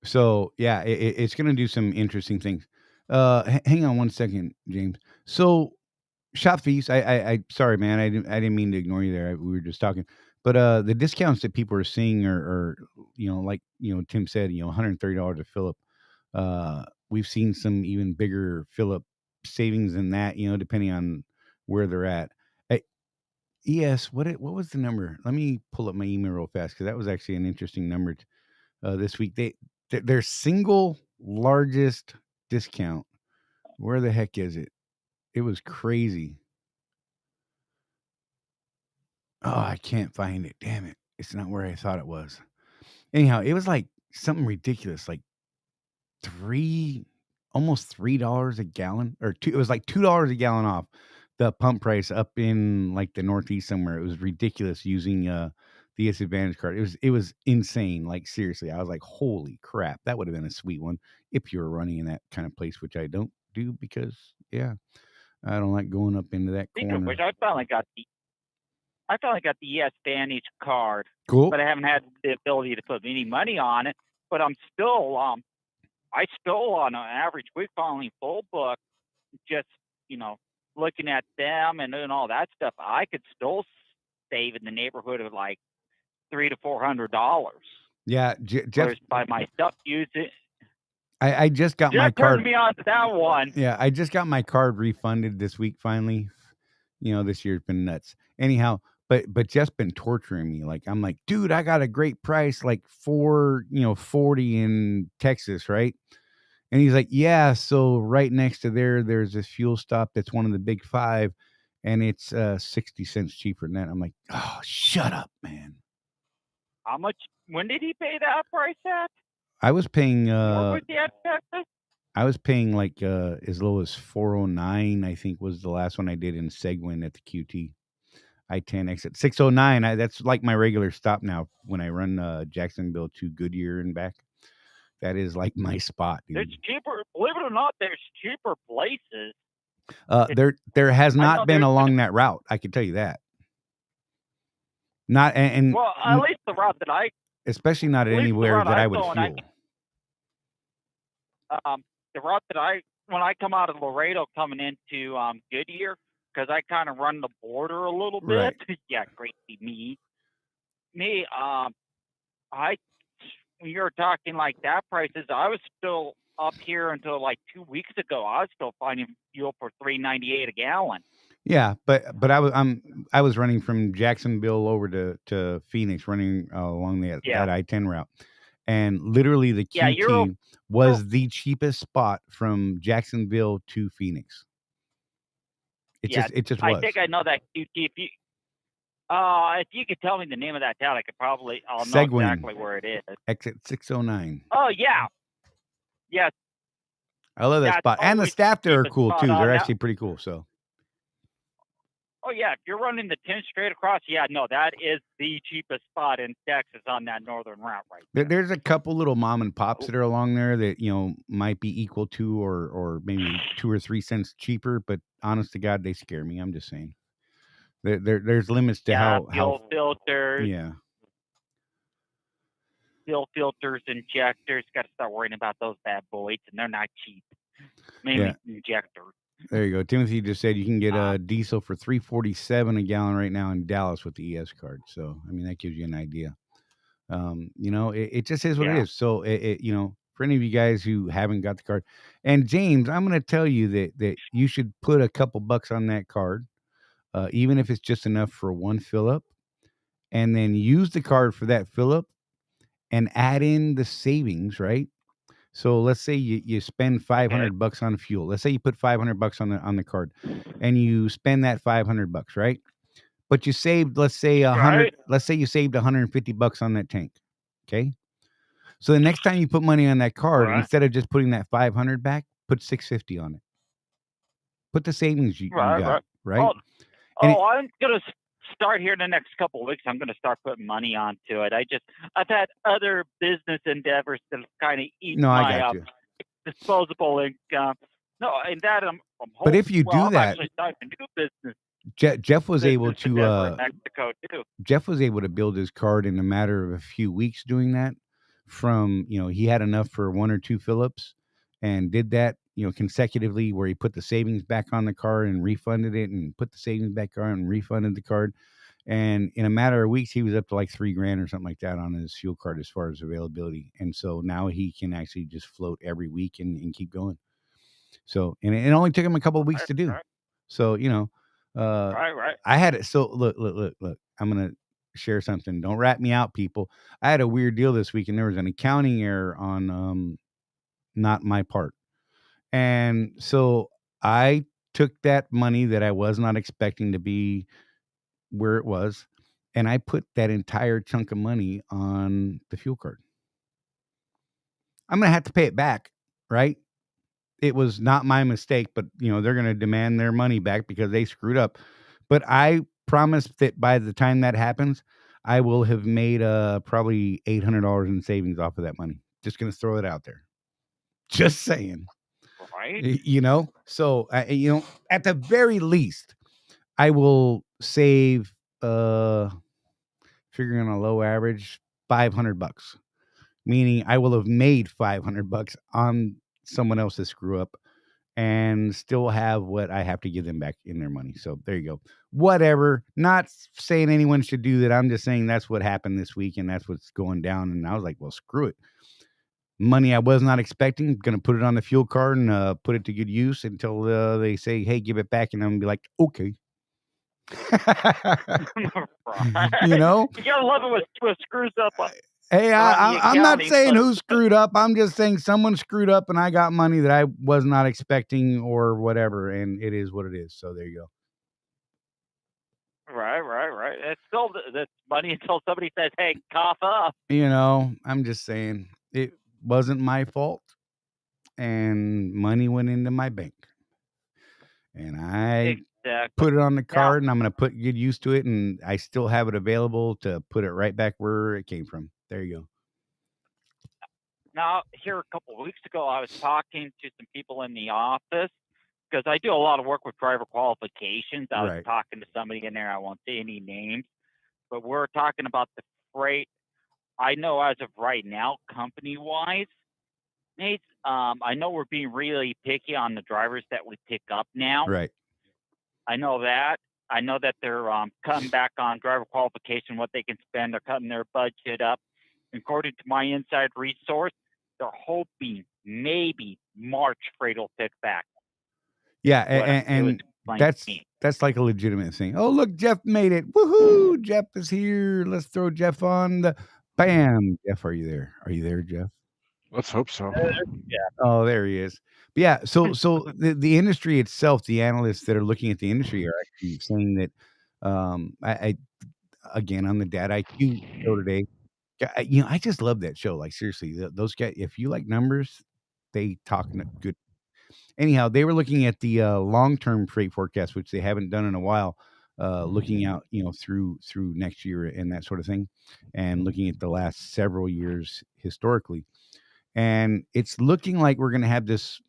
So yeah, it's going to do some interesting things. Hang on one second, James. So shop fees. I sorry, man. I didn't mean to ignore you there. We were just talking, but the discounts that people are seeing are like Tim said, $130 a Phillip. we've seen some even bigger fill-up savings than that, depending on where they're at. Eh, ES, what was the number? Let me pull up my email real fast because that was actually an interesting number this week. Their single largest discount. Where the heck is it? It was crazy. Oh, I can't find it. Damn it. It's not where I thought it was. Anyhow, it was like something ridiculous, like almost $3 a gallon, or it was like $2 a gallon off the pump price up in like the Northeast somewhere. It was ridiculous using the S Advantage card. It was insane. Like seriously, I was like, holy crap, that would have been a sweet one if you were running in that kind of place, which I don't do because I don't like going up into that Speaking of corner. which, I finally got the ES Advantage card, Cool. but I haven't had the ability to put any money on it. But I'm still I still on an average week following full book, just looking at them and doing all that stuff, I could still save in the neighborhood of like $300 to $400. Yeah, Jeff. Whereas by myself using, I just got my Jeff card. turned me on to that one. Yeah, I just got my card refunded this week finally. This year's been nuts. Anyhow, but Jeff's been torturing me. Like I'm like, dude, I got a great price, like $4.40 in Texas, right? And he's like, yeah. So right next to there's this fuel stop that's one of the big five, and it's 60 cents cheaper than that. I'm like, oh, shut up, man. How much? When did he pay that price at? I was paying. Where was he at, Texas? I was paying like as low as $4.09. I think was the last one I did in Seguin at the QT. I-10 exit $6.09. That's like my regular stop now when I run Jacksonville to Goodyear and back. That is like my spot, dude. It's cheaper. Believe it or not, there's cheaper places. There has not been along that route. I can tell you that. Not and well, at least the route that especially not anywhere that I would fuel. The route that when I come out of Laredo coming into Goodyear, because I kind of run the border a little bit. Right. Yeah, crazy me. When you were talking like that prices, I was still up here until like 2 weeks ago. I was still finding fuel for $3.98 a gallon. Yeah, but I was running from Jacksonville over to Phoenix, running along that I-10 route, and literally the QT was the cheapest spot from Jacksonville to Phoenix. It just was. I think I know that QT. If you could tell me the name of that town, I'll know exactly where it is. Exit 609. Oh yeah, yes. I love that spot, and the staff there are cool too. They're actually pretty cool. So. Oh yeah, if you're running the 10 straight across, that is the cheapest spot in Texas on that northern route right there. There's a couple little mom and pops that are along there that might be equal to or maybe 2 or 3 cents cheaper, but honest to God, they scare me. I'm just saying. There's limits to how filters. Yeah. Fuel filters, injectors. Got to start worrying about those bad boys, and they're not cheap. Mainly injectors. There you go. Timothy just said you can get a diesel for $3.47 a gallon right now in Dallas with the ES card. So I mean that gives you an idea. It just is what it is. So for any of you guys who haven't got the card, and James, I'm going to tell you that you should put a couple bucks on that card, even if it's just enough for one fill up, and then use the card for that fill up, and add in the savings, right? So let's say you spend $500 on fuel. Let's say you put $500 on the card, and you spend that $500, right? But you saved, let's say Let's say you saved $150 on that tank. Okay. So the next time you put money on that card, instead of just putting that $500 back, put $650 on it. Put the savings you got, right? I'm gonna start here in the next couple of weeks. I'm going to start putting money onto it. I've had other business endeavors that kind of eat my disposable income. No, and that I'm hoping. But if you do that, I'm actually starting a new business. Jeff was able to Mexico too. Jeff was able to build his card in a matter of a few weeks doing that. From he had enough for 1 or 2 fill-ups and did that consecutively, where he put the savings back on the card and refunded it, and put the savings back on and refunded the card. And in a matter of weeks, he was up to like $3,000 or something like that on his fuel card as far as availability. And so now he can actually just float every week and keep going. So, and it only took him a couple of weeks Right, to do. right, So, uh, right. I had it. So look, I'm going to share something. Don't rat me out, people. I had a weird deal this week and there was an accounting error on, not my part. And so I took that money that I was not expecting to be where it was, and I put that entire chunk of money on the fuel card. I'm gonna have to pay it back, right? It was not my mistake, but they're gonna demand their money back because they screwed up. But I promise that by the time that happens, I will have made probably $800 in savings off of that money. Just gonna throw it out there. Just saying. Right. So at the very least, I will save figuring on a low average $500, meaning I will have made $500 on someone else's screw up and still have what I have to give them back in their money. So there you go. Whatever. Not saying anyone should do that. I'm just saying that's what happened this week and that's what's going down. And I was like, well, screw it. Money I was not expecting, going to put it on the fuel card and put it to good use until they say, hey, give it back. And I'm going to be like, okay. Right. You know? You gotta love it when screws up on Hey, the I'm not accounting, saying but who screwed up. I'm just saying someone screwed up and I got money that I was not expecting or whatever, and it is what it is. So there you go. right. It's still that's money until somebody says, "Hey, cough up." I'm just saying it wasn't my fault, and money went into my bank, and I Exactly. put it on the Now, card, and I'm going to get used to it, and I still have it available to put it right back where it came from. There you go. here a couple of weeks ago, I was talking to some people in the office because I do a lot of work with driver qualifications. I was Right. talking to somebody in there. I won't say any names, but we're talking about the freight. I know as of right now, company-wise, Nate, I know we're being really picky on the drivers that we pick up now. Right. I know that. I know that they're cutting back on driver qualification, what they can spend. They're cutting their budget up. According to my inside resource, they're hoping maybe March freight will pick back. Yeah, And that's like a legitimate thing. Oh, look, Jeff made it. Woohoo! Jeff is here. Let's throw Jeff on the bam. Jeff, are you there? Are you there, Jeff? Let's hope so. Yeah. Oh, there he is. But yeah, so the industry itself, the analysts that are looking at the industry are actually saying that I again on the Data IQ show today. I just love that show. Like seriously, those guys. If you like numbers, they talk good. Anyhow, they were looking at the long-term freight forecast, which they haven't done in a while, looking out, through next year and that sort of thing, and looking at the last several years historically. And it's looking like we're going to have this,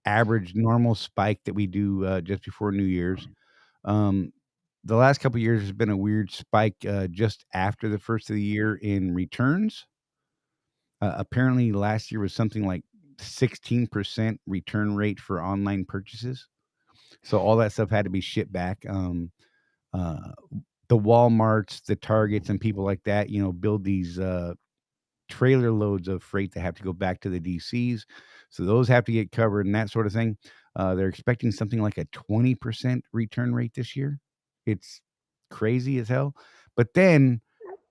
average normal spike that we do just before New Year's. The last couple of years has been a weird spike just after the first of the year in returns. Apparently, last year was something like 16% return rate for online purchases. So all that stuff had to be shipped back. The Walmarts, the Targets, and people like that, build these trailer loads of freight that have to go back to the DCs. So those have to get covered and that sort of thing. They're expecting something like a 20% return rate this year. It's crazy as hell. But then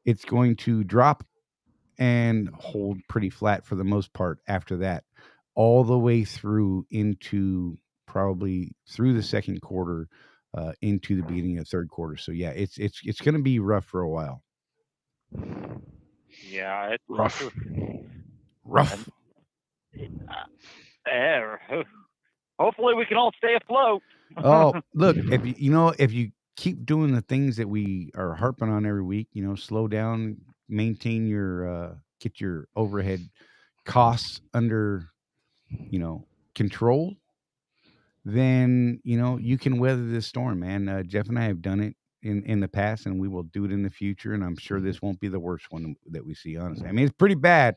it's going to drop and hold pretty flat for the most part after that, all the way through into probably through the second quarter, into the beginning of third quarter. So yeah, it's going to be rough for a while. Yeah, it's Rough. Rough. Hopefully we can all stay afloat. Oh, look, if you keep doing the things that we are harping on every week, slow down, maintain your get your overhead costs under control, then you can weather this storm, man. Jeff and I have done it in the past, and we will do it in the future, and I'm sure this won't be the worst one that we see, honestly. I mean, it's pretty bad.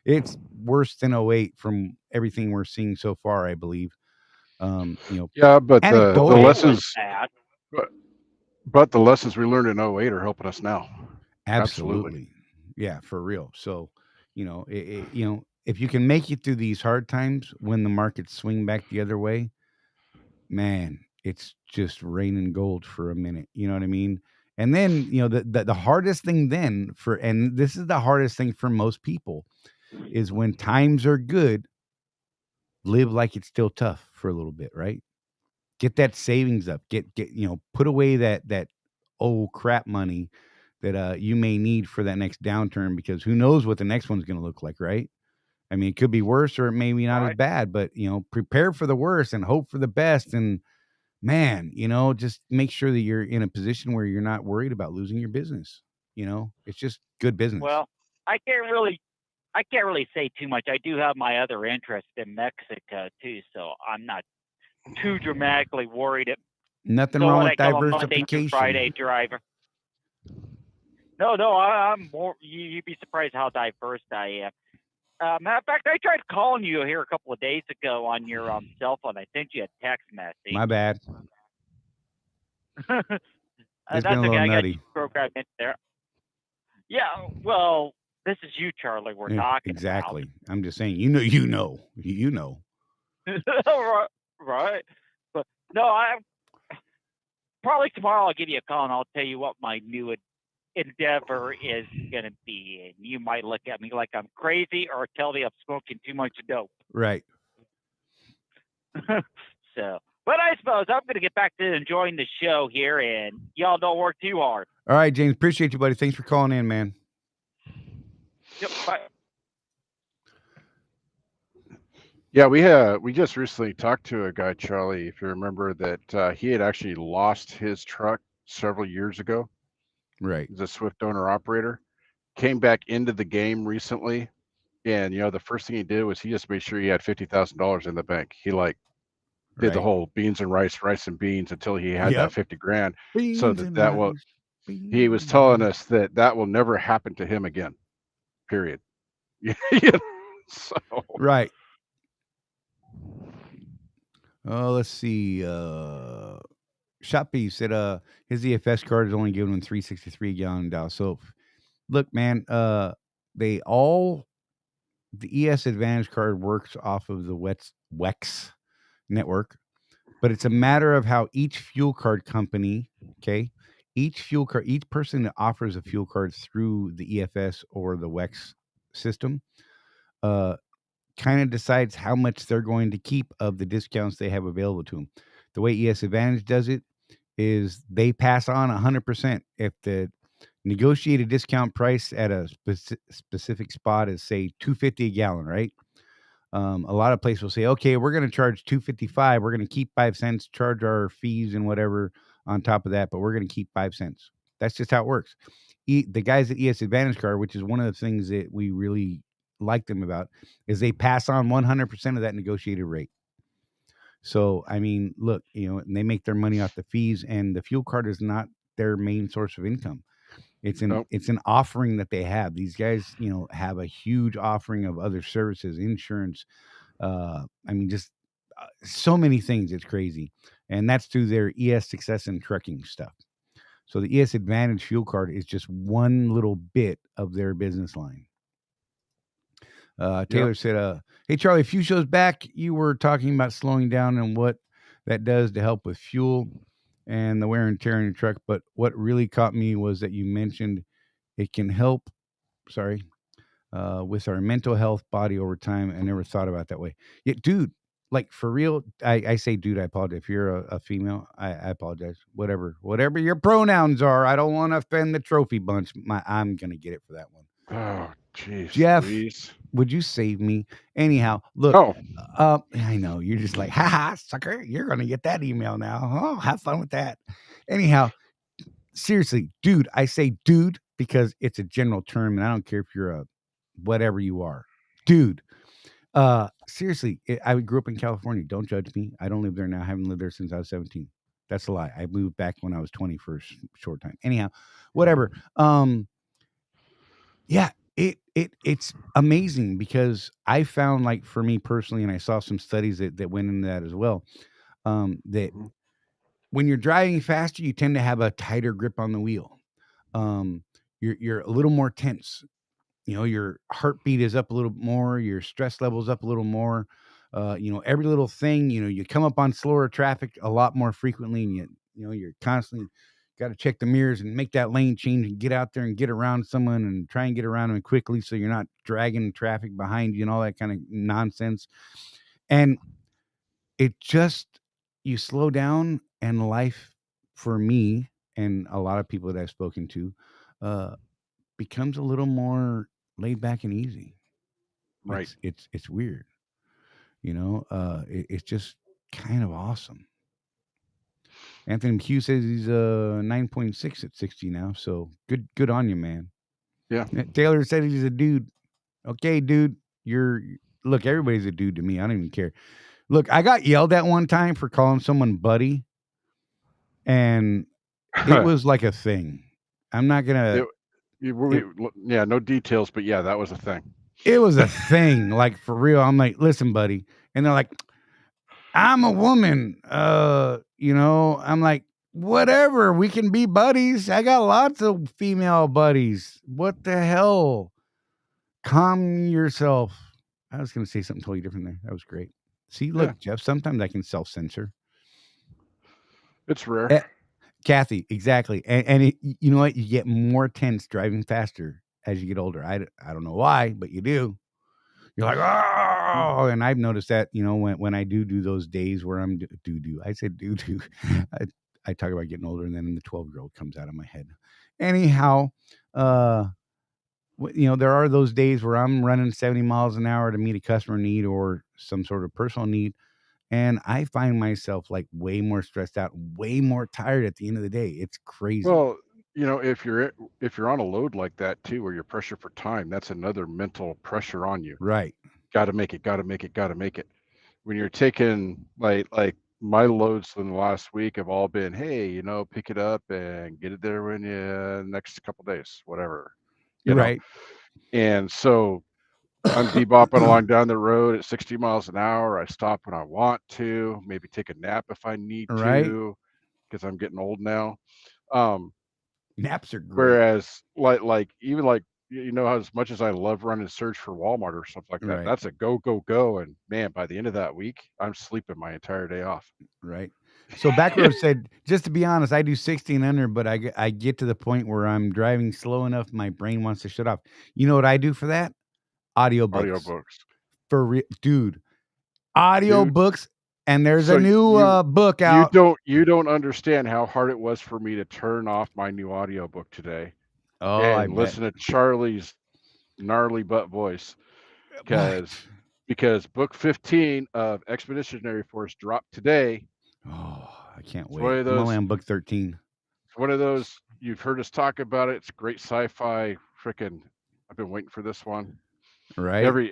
It's worse than 08 from everything we're seeing so far, I believe. Yeah, but the anecdotally, lessons. But the lessons we learned in '08 are helping us now. Absolutely. Absolutely. Yeah, for real. So, if you can make it through these hard times when the markets swing back the other way, man, it's just raining gold for a minute. You know what I mean? And then, the hardest thing then and this is the hardest thing for most people, is when times are good, live like it's still tough for a little bit, right? Get that savings up. Put away that old crap money that you may need for that next downturn, because who knows what the next one's going to look like, right? I mean, it could be worse or it may be not as Right. bad, but prepare for the worst and hope for the best. And man, just make sure that you're in a position where you're not worried about losing your business. It's just good business. Well, I can't really I can't really say too much. I do have my other interest in Mexico too, so I'm not too dramatically worried. Nothing So wrong what? with I come a Monday through Friday diversification. driver. No, I'm more. You'd be surprised how diverse I am. Matter of fact, I tried calling you here a couple of days ago on your cell phone. I sent you a text message. My bad. It's been That's a okay. little I got you nutty. programmed in there. Yeah. Well, this is you, Charlie. We're Yeah, talking about. exactly. I'm just saying, you know. right. Right. But no, I probably tomorrow I'll give you a call and I'll tell you what my new endeavor is going to be. And you might look at me like I'm crazy or tell me I'm smoking too much dope. Right. So, but I suppose I'm going to get back to enjoying the show here, and y'all don't work too hard. All right, James. Appreciate you, buddy. Thanks for calling in, man. Yep. Bye. Yeah, we just recently talked to a guy, Charlie, if you remember, that he had actually lost his truck several years ago. Right. He's a Swift owner operator. Came back into the game recently, and the first thing he did was he just made sure he had $50,000 in the bank. He like did the Right. whole beans and rice and beans until he had that Yep. 50 grand, so Beans that and that will rice. he Beans was and telling rice. us that that will never happen to him again. Period. You know, so Right. Oh, let's see. Shopee said his EFS card is only giving him 363 a gallon now. So look, man, they all the ES Advantage card works off of the WEX network, but it's a matter of how each fuel card company, okay, each person that offers a fuel card through the EFS or the WEX system, uh, kind of decides how much they're going to keep of the discounts they have available to them. The way ES Advantage does it is they pass on 100%. If the negotiated discount price at a specific spot is, say, 250 a gallon, right? A lot of places will say, okay, we're going to charge 255. We're going to keep 5 cents, charge our fees and whatever on top of that, but we're going to keep 5 cents. That's just how it works. The guys at ES Advantage Card, which is one of the things that we really like them about, is they pass on 100% of that negotiated rate. So, I mean, look, and they make their money off the fees, and the fuel card is not their main source of income. It's an nope. it's an offering that they have. These guys, have a huge offering of other services, insurance. I mean, just so many things. It's crazy, and that's through their ES Success and trucking stuff. So the ES Advantage fuel card is just one little bit of their business line. Yep. Taylor said, "Hey Charlie, a few shows back, you were talking about slowing down and what that does to help with fuel and the wear and tear on your truck. But what really caught me was that you mentioned it can help. Sorry, with our mental health, body over time. I never thought about it that way. Yeah, dude, like for real. I say, dude, I apologize. If you're a female, I apologize. Whatever your pronouns are. I don't want to offend the trophy bunch. I'm gonna get it for that one. Oh, jeez, Jeff, Louise. would you save me? Anyhow, look, Oh, I know you're just like, haha, sucker, you're gonna get that email now. Oh, have fun with that. Anyhow, seriously, dude, I say dude because it's a general term, and I don't care if you're a whatever you are, dude. Seriously, I grew up in California. Don't judge me. I don't live there now. I haven't lived there since I was 17. That's a lie. I moved back when I was 20 for a short time. Anyhow, whatever. Yeah, it's amazing because I found, like, for me personally, and I saw some studies that went into that as well, that mhm. when you're driving faster, you tend to have a tighter grip on the wheel. You're a little more tense. Your heartbeat is up a little more, your stress level's up a little more. Every little thing, you come up on slower traffic a lot more frequently, and you're constantly got to check the mirrors and make that lane change and get out there and get around someone and try and get around them quickly so you're not dragging traffic behind you and all that kind of nonsense. And it just, you slow down, and life for me and a lot of people that I've spoken to becomes a little more laid back and easy. Right. It's weird. It's just kind of awesome. Anthony McHugh says he's 9.6 at 60 now, so good on you, man. Yeah. Taylor said he's a dude. Okay, dude, look, everybody's a dude to me. I don't even care. Look, I got yelled at one time for calling someone buddy, and it was like a thing. I'm not gonna. No details, but yeah, that was a thing. It was a thing, like for real. I'm like, listen, buddy, and they're like, I'm a woman. I'm like, whatever. We can be buddies. I got lots of female buddies. What the hell? Calm yourself. I was gonna say something totally different there. That was great. See, look, Jeff, sometimes I can self-censor. It's rare. Kathy, exactly. And you know what? You get more tense driving faster as you get older. I don't know why, but you do. You're like, oh, and I've noticed that, when I do those days where I'm I said do. I talk about getting older, and then the 12-year-old comes out of my head. Anyhow, there are those days where I'm running 70 miles an hour to meet a customer need or some sort of personal need. And I find myself like way more stressed out, way more tired at the end of the day. It's crazy. Well, if you're on a load like that too, where you're pressure for time, that's another mental pressure on you. Right. Got to make it. When you're taking like my loads in the last week have all been, hey, pick it up and get it there when you next couple days, whatever. Right. And so I'm bebopping along down the road at 60 miles an hour. I stop when I want to, maybe take a nap if I need to, because I'm getting old now. Naps are great. Whereas like even like, as much as I love running search for Walmart or something like that, that's a go. And man, by the end of that week, I'm sleeping my entire day off. Right. So Backrow said, just to be honest, I do 60 and under, but I get to the point where I'm driving slow enough, my brain wants to shut off. You know what I do for that? Audiobooks. For real, dude. Audiobooks. And there's a new book out. You don't understand how hard it was for me to turn off my new audiobook today. Oh, and listen to Charley's gnarly butt voice. Because book 15 of Expeditionary Force dropped today. Oh, I can't wait. I'm only on book 13. It's one of those, you've heard us talk about it. It's great sci-fi. Frickin', I've been waiting for this one. Right. Every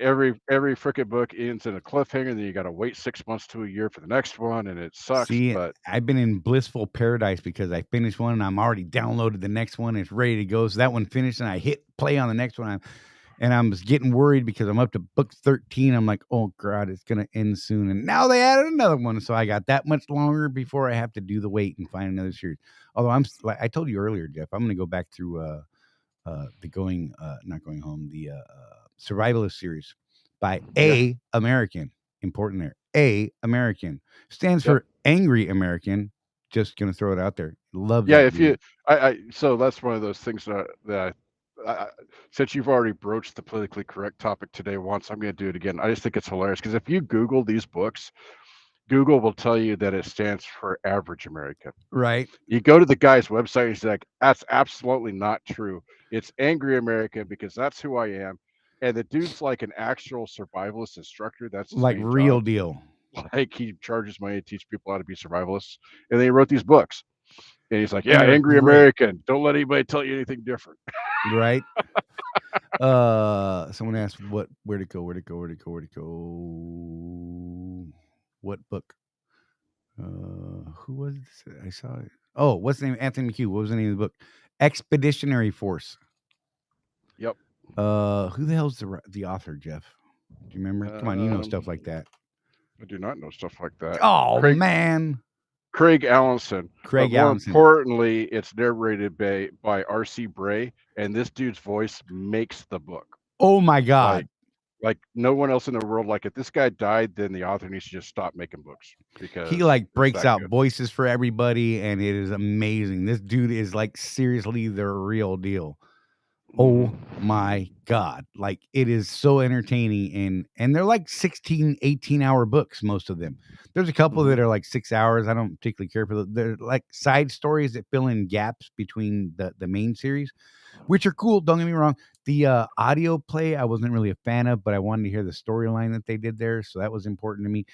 frickin' book ends in a cliffhanger, then you got to wait 6 months to a year for the next one, and it sucks. See, but I've been in blissful paradise because I finished one and I'm already downloaded the next one. It's ready to go. So that one finished, and I hit play on the next one. I'm getting worried because I'm up to book 13. I'm like, oh God, it's gonna end soon. And now they added another one, so I got that much longer before I have to do the wait and find another series. Although like I told you earlier, Jeff, I'm gonna go back through the Survivalist series by A American. Important there. A American stands for Angry American. Just gonna throw it out there. Love. Yeah, so that's one of those things that since you've already broached the politically correct topic today once, I'm going to do it again. I just think it's hilarious because if you Google these books, Google will tell you that it stands for average American. Right. You go to the guy's website, he's like, that's absolutely not true. It's Angry American because that's who I am. And the dude's like an actual survivalist instructor. That's his like real job. Deal. Like he charges money to teach people how to be survivalists. And then he wrote these books. And he's like, yeah, Angry American. Don't let anybody tell you anything different. Right. Someone asked where to go. What book? Who was it? I saw it. Oh, what's the name? Anthony McHugh. What was the name of the book? Expeditionary Force. Yep. Who the hell's the author, Jeff? Do you remember? Come on, you know stuff like that. I do not know stuff like that. Oh, man. Craig Allenson. But Craig more Allenson. importantly, it's narrated by R.C. Bray, and this dude's voice makes the book. Oh my Like, God. like no one else in the world. Like if this guy died, then the author needs to just stop making books He because like it's breaks that out good. voices for everybody, and it is amazing. This dude is like seriously the real deal. Oh Mhm. my God. Like it is so entertaining, and they're like 16, 18-hour books, most of them. There's a couple that Mhm. are like 6 hours. I don't particularly care for them. They're like side stories that fill in gaps between the main series, which are cool. Don't get me wrong. The audio play I wasn't really a fan of, but I wanted to hear the storyline that they did there, so that was important to me.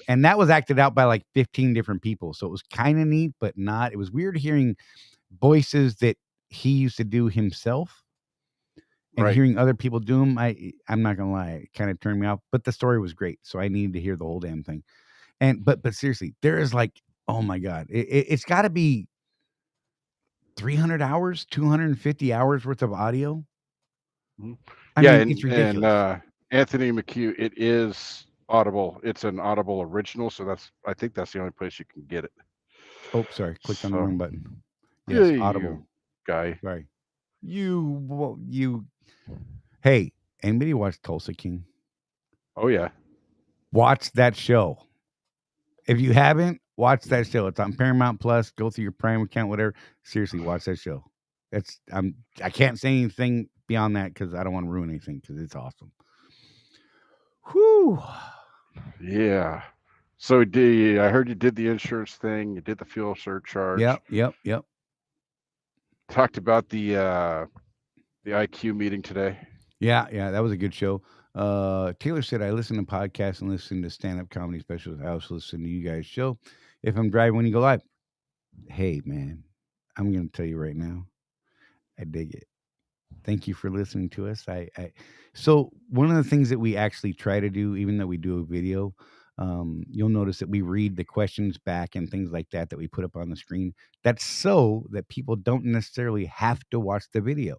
And that was acted out by like 15 different people, so it was kind of neat, but not. It was weird hearing voices that he used to do himself and Right. hearing other people do them. I'm not gonna lie, it kind of turned me off. But the story was great, so I needed to hear the whole damn thing. But seriously, there is like, oh my God, it's got to be 300 hours, 250 hours worth of audio. Mhm. I Yeah, mean, and it's ridiculous. Anthony McHugh, it is Audible. It's an Audible original, so I think that's the only place you can get it. Oh, sorry, clicked on the So, wrong button. yeah, Yes, you Audible. guy. Sorry. You. Hey, anybody watch Tulsa King? Oh yeah. Watch that show. If you haven't, watch that show. It's on Paramount Plus. Go through your Prime account, whatever. Seriously, watch that show. I can't say anything beyond that because I don't want to ruin anything because it's awesome. Whew. Yeah. So I heard you did the insurance thing, you did the fuel surcharge, Yep. talked about the IQ meeting today. Yeah, that was a good show. Taylor said I listen to podcasts and listen to stand-up comedy specials. I also listen to you guys' show if I'm driving when you go live. Hey man, I'm gonna tell you right now, I dig it. Thank you for listening to us. So one of the things that we actually try to do, even though we do a video, you'll notice that we read the questions back and things like that we put up on the screen. That's so that people don't necessarily have to watch the video;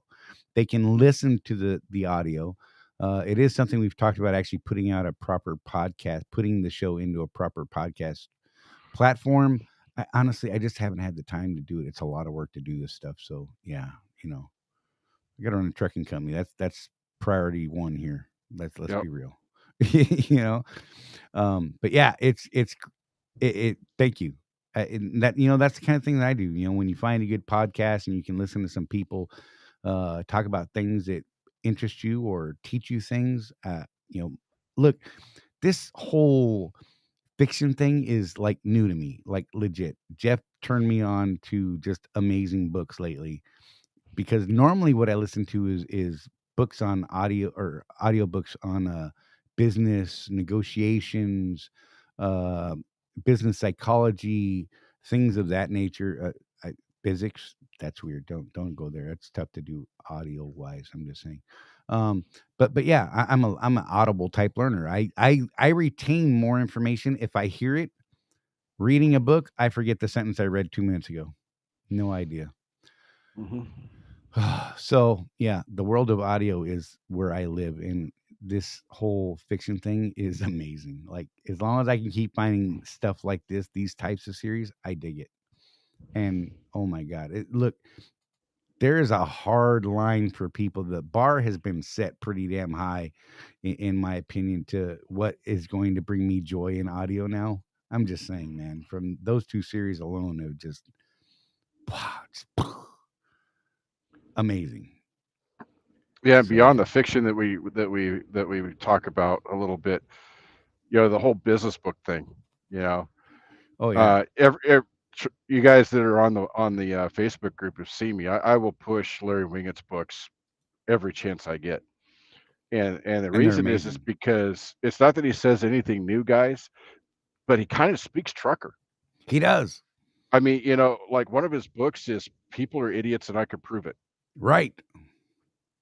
they can listen to the audio. It is something we've talked about actually putting out a proper podcast, putting the show into a proper podcast platform. Honestly, I just haven't had the time to do it. It's a lot of work to do this stuff. So yeah, you know. I got to run a trucking company. That's priority one here. Let's Yep. be real. you know, but yeah, it. Thank you. That's the kind of thing that I do. You know, when you find a good podcast and you can listen to some people talk about things that interest you or teach you things. Look, this whole fiction thing is like new to me, like legit. Jeff turned me on to just amazing books lately because normally what I listen to is books on audio or audiobooks on business negotiations, uh, business psychology, things of that nature. Physics, that's weird. Don't go there. That's tough to do audio wise. I'm just saying. But yeah, I'm an audible type learner. I retain more information if I hear it. Reading a book, I forget the sentence I read 2 minutes ago. No idea. Hmm. So yeah, the world of audio is where I live, and this whole fiction thing is amazing. Like as long as I can keep finding stuff like this, these types of series, I dig it. And oh my god, look, there is a hard line for people. The bar has been set pretty damn high, in my opinion, to what is going to bring me joy in audio. Now, I'm just saying, man, from those two series alone, have just amazing. Yeah, So yeah. beyond the fiction that we talk about a little bit, the whole business book thing, you know. Oh yeah. You guys that are on the Facebook group have seen me. I will push Larry Wingett's books every chance I get. And the And they're reason is amazing. because it's not that he says anything new, guys, but he kind of speaks trucker. He does. I mean, like one of his books is People Are Idiots and I Could Prove It. Right.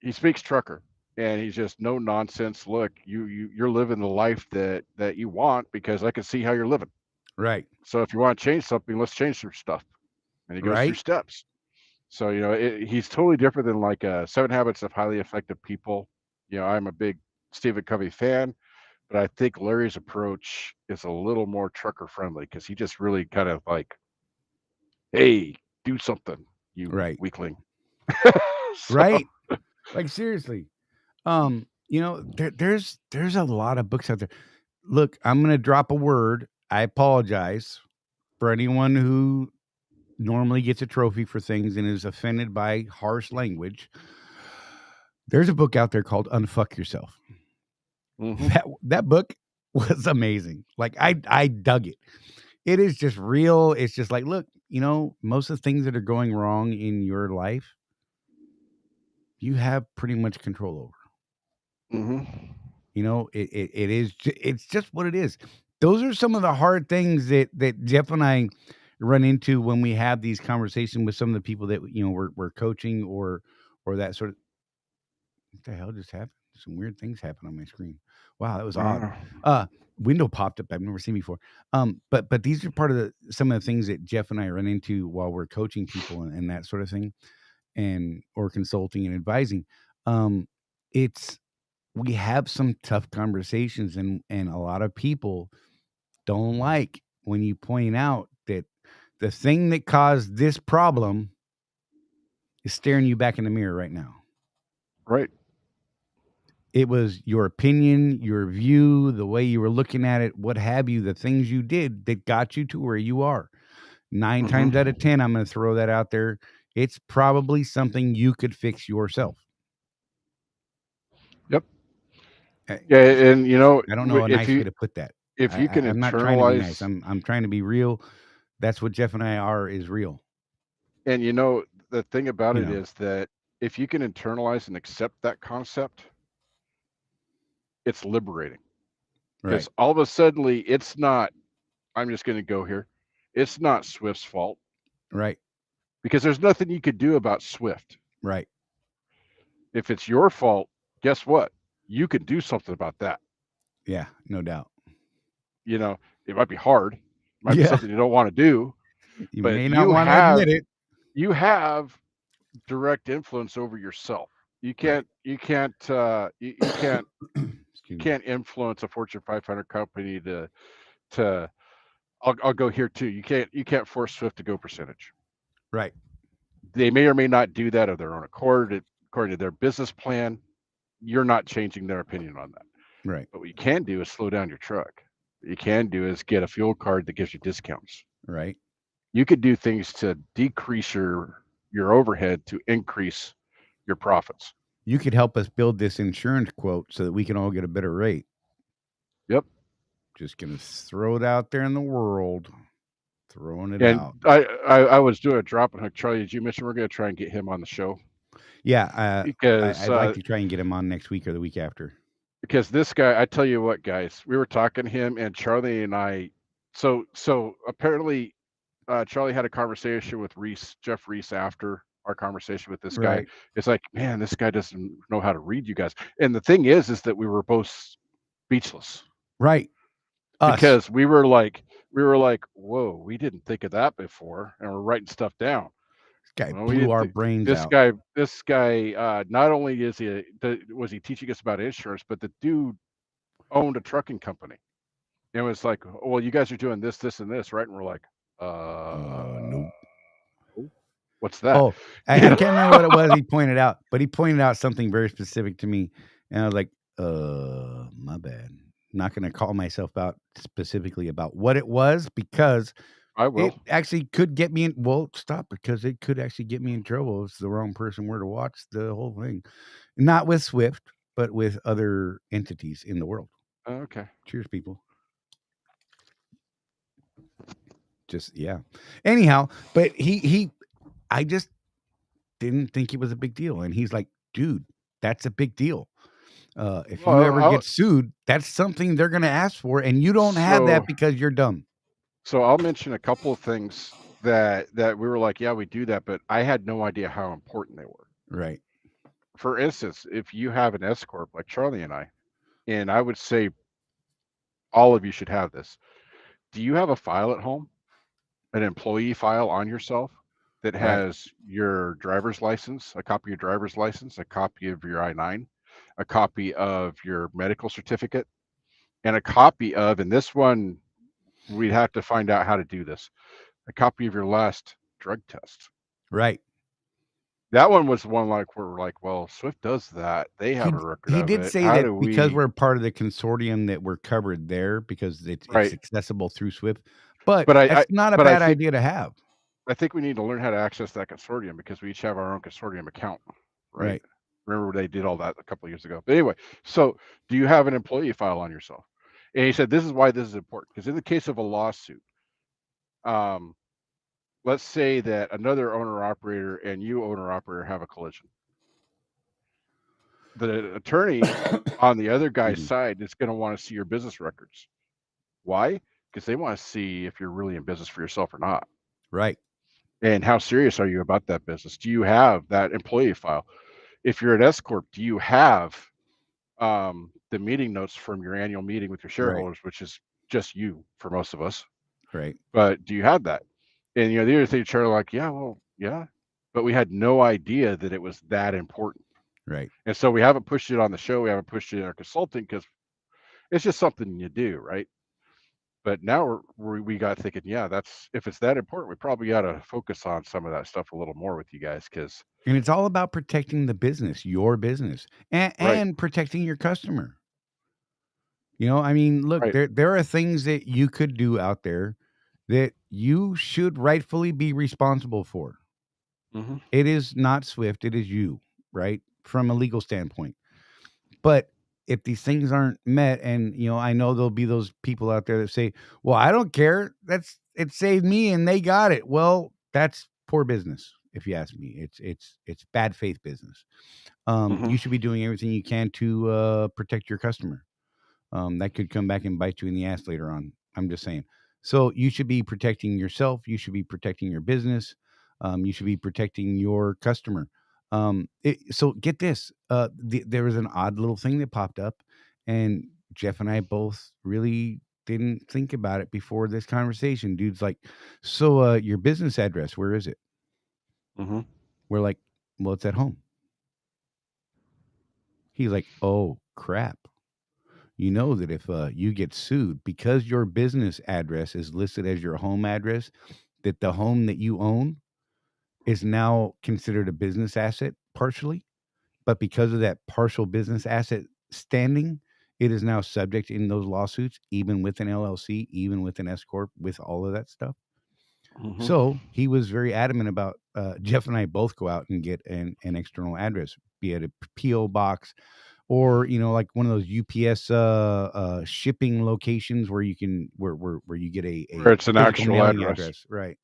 He speaks trucker, and he's just no nonsense. Look, you're living the life that you want because I can see how you're living. Right. So if you want to change something, let's change some stuff. And he goes through Right. steps. So he's totally different than like 7 Habits of Highly Effective People. I'm a big Stephen Covey fan, but I think Larry's approach is a little more trucker friendly because he just really kind of like, hey, do something, you Right. weakling. So, Right. Like seriously. There's a lot of books out there. Look, I'm gonna drop a word. I apologize for anyone who normally gets a trophy for things and is offended by harsh language. There's a book out there called Unfuck Yourself. mhm, That book was amazing. Like I dug it. It is just real. It's just like, look, most of the things that are going wrong in your life, you have pretty much control over. mhm. It's just what it is. Those are some of the hard things that Jeff and I run into when we have these conversations with some of the people that we're coaching or that sort of. What the hell just happened? Some weird things happened on my screen. Wow, that was odd. Window popped up I've never seen before. But these are part of some of the things that Jeff and I run into while we're coaching people and that sort of thing, or consulting and advising. It's We have some tough conversations, and a lot of people don't like when you point out that the thing that caused this problem is staring you back in the mirror right now. Right. It was your opinion, your view, the way you were looking at it, what have you, the things you did that got you to where you are. 9 times out of 10, I'm going to throw that out there. It's probably something you could fix yourself. Yep. Yeah, and I don't know a nice way to put that. if you can I'm not trying to be nice. internalize, I'm trying to be real. That's what Jeff and I are, is real. and the thing about it is that if you can internalize and accept that concept, it's liberating. Because Right. all of a sudden, it's not, I'm just going to go here, it's not Swift's fault. Right. Because there's nothing you could do about Swift. Right. If it's your fault, guess what? You can do something about that. Yeah, no doubt. It might be hard. It might be something you don't want to do. You but may not want to admit it. You have direct influence over yourself. You can't you can't influence a Fortune 500 company to I'll go here too. You can't force Swift to go percentage. Right. They may or may not do that of their own accord according to their business plan. You're not changing their opinion on that. Right. But what you can do is slow down your truck. What you can do is get a fuel card that gives you discounts. Right. You could do things to decrease your overhead to increase your profits. You could help us build this insurance quote so that we can all get a better rate. Yep. Just gonna throw it out there in the world. Throwing it and out. I was doing a drop and hook. Charlie, did you mention we're going to try and get him on the show? Yeah, because I'd like to try and get him on next week or the week after. Because this guy, I tell you what, guys, we were talking to him and Charlie and I. So apparently, Charlie had a conversation with Jeff Reese after our conversation with this guy. It's like, man, this guy doesn't know how to read you guys. And the thing is that we were both speechless. Right. Because we were like, whoa, we didn't think of that before, and we're writing stuff down. This guy blew our brains out. This guy, not only was he teaching us about insurance, but the dude owned a trucking company. And it was like, well, you guys are doing this, this, and this, right? And we're like, nope. What's that? Oh, I can't remember what it was he pointed out, but he pointed out something very specific to me. And I was like, my bad. Not going to call myself out specifically about what it was, because I will. It actually could get me in. Well, stop, because it could actually get me in trouble if the wrong person were to watch the whole thing. Not with Swift, but with other entities in the world. Okay. Cheers, people. Just, yeah. Anyhow, but I just didn't think it was a big deal. And he's like, dude, that's a big deal. If you ever get sued, that's something they're going to ask for. And you don't have that because you're dumb. So I'll mention a couple of things that we were like, yeah, we do that, but I had no idea how important they were. Right. For instance, if you have an S corp like Charlie and I would say all of you should have this. Do you have a file at home, an employee file on yourself that has your driver's license, a copy of your driver's license, a copy of your I-9, a copy of your medical certificate, and a copy of, and this one we'd have to find out how to do this, a copy of your last drug test. Right. That one was one like we're like, well, Swift does that. They have He a record he of did it. say How that do because we? we're part of the consortium that we're covered there because it's Right. accessible through Swift. But But that's not a but bad idea to have. I think we need to learn how to access that consortium because we each have our own consortium account, right? Right. Remember they did all that a couple of years ago. But anyway, so do you have an employee file on yourself? And he said this is why this is important because in the case of a lawsuit, let's say that another owner operator and you owner operator have a collision. The attorney on the other guy's side is going to want to see your business records. Why? Because they want to see if you're really in business for yourself or not. Right. And how serious are you about that business? Do you have that employee file? If you're an S corp, do you have the meeting notes from your annual meeting with your shareholders, which is just you for most of us? Right. But do you have that? And the other thing, Charlie, like, yeah, well, yeah, but we had no idea that it was that important. Right. And so we haven't pushed it on the show. We haven't pushed it in our consulting because it's just something you do, right? But now we got thinking, yeah, that's if it's that important, we probably got to focus on some of that stuff a little more with you guys because And it's all about protecting the business, your business, and protecting your customer. I mean, look, there are things that you could do out there that you should rightfully be responsible for. It is not Swift, it is you, right? From a legal standpoint. But if these things aren't met, and I know there'll be those people out there that say, well, I don't care. It saved me and they got it. Well, that's poor business, if you ask me. It's bad faith business. You should be doing everything you can to protect your customer. That could come back and bite you in the ass later on. I'm just saying. So you should be protecting yourself. You should be protecting your business. You should be protecting your customer. So get this. There was an odd little thing that popped up, and Jeff and I both really didn't think about it before this conversation. Dude's like, so your business address, where is it? We're like, well, it's at home. He's like, oh, crap. You know that if you get sued because your business address is listed as your home address, that the home that you own is now considered a business asset partially. But because of that partial business asset standing, it is now subject in those lawsuits, even with an LLC, even with an S corp, with all of that stuff. So he was very adamant about Jeff and I both go out and get an external address, be it a PO box, or like one of those UPS shipping locations where you can where you get a where it's an physical actual mailing address. right?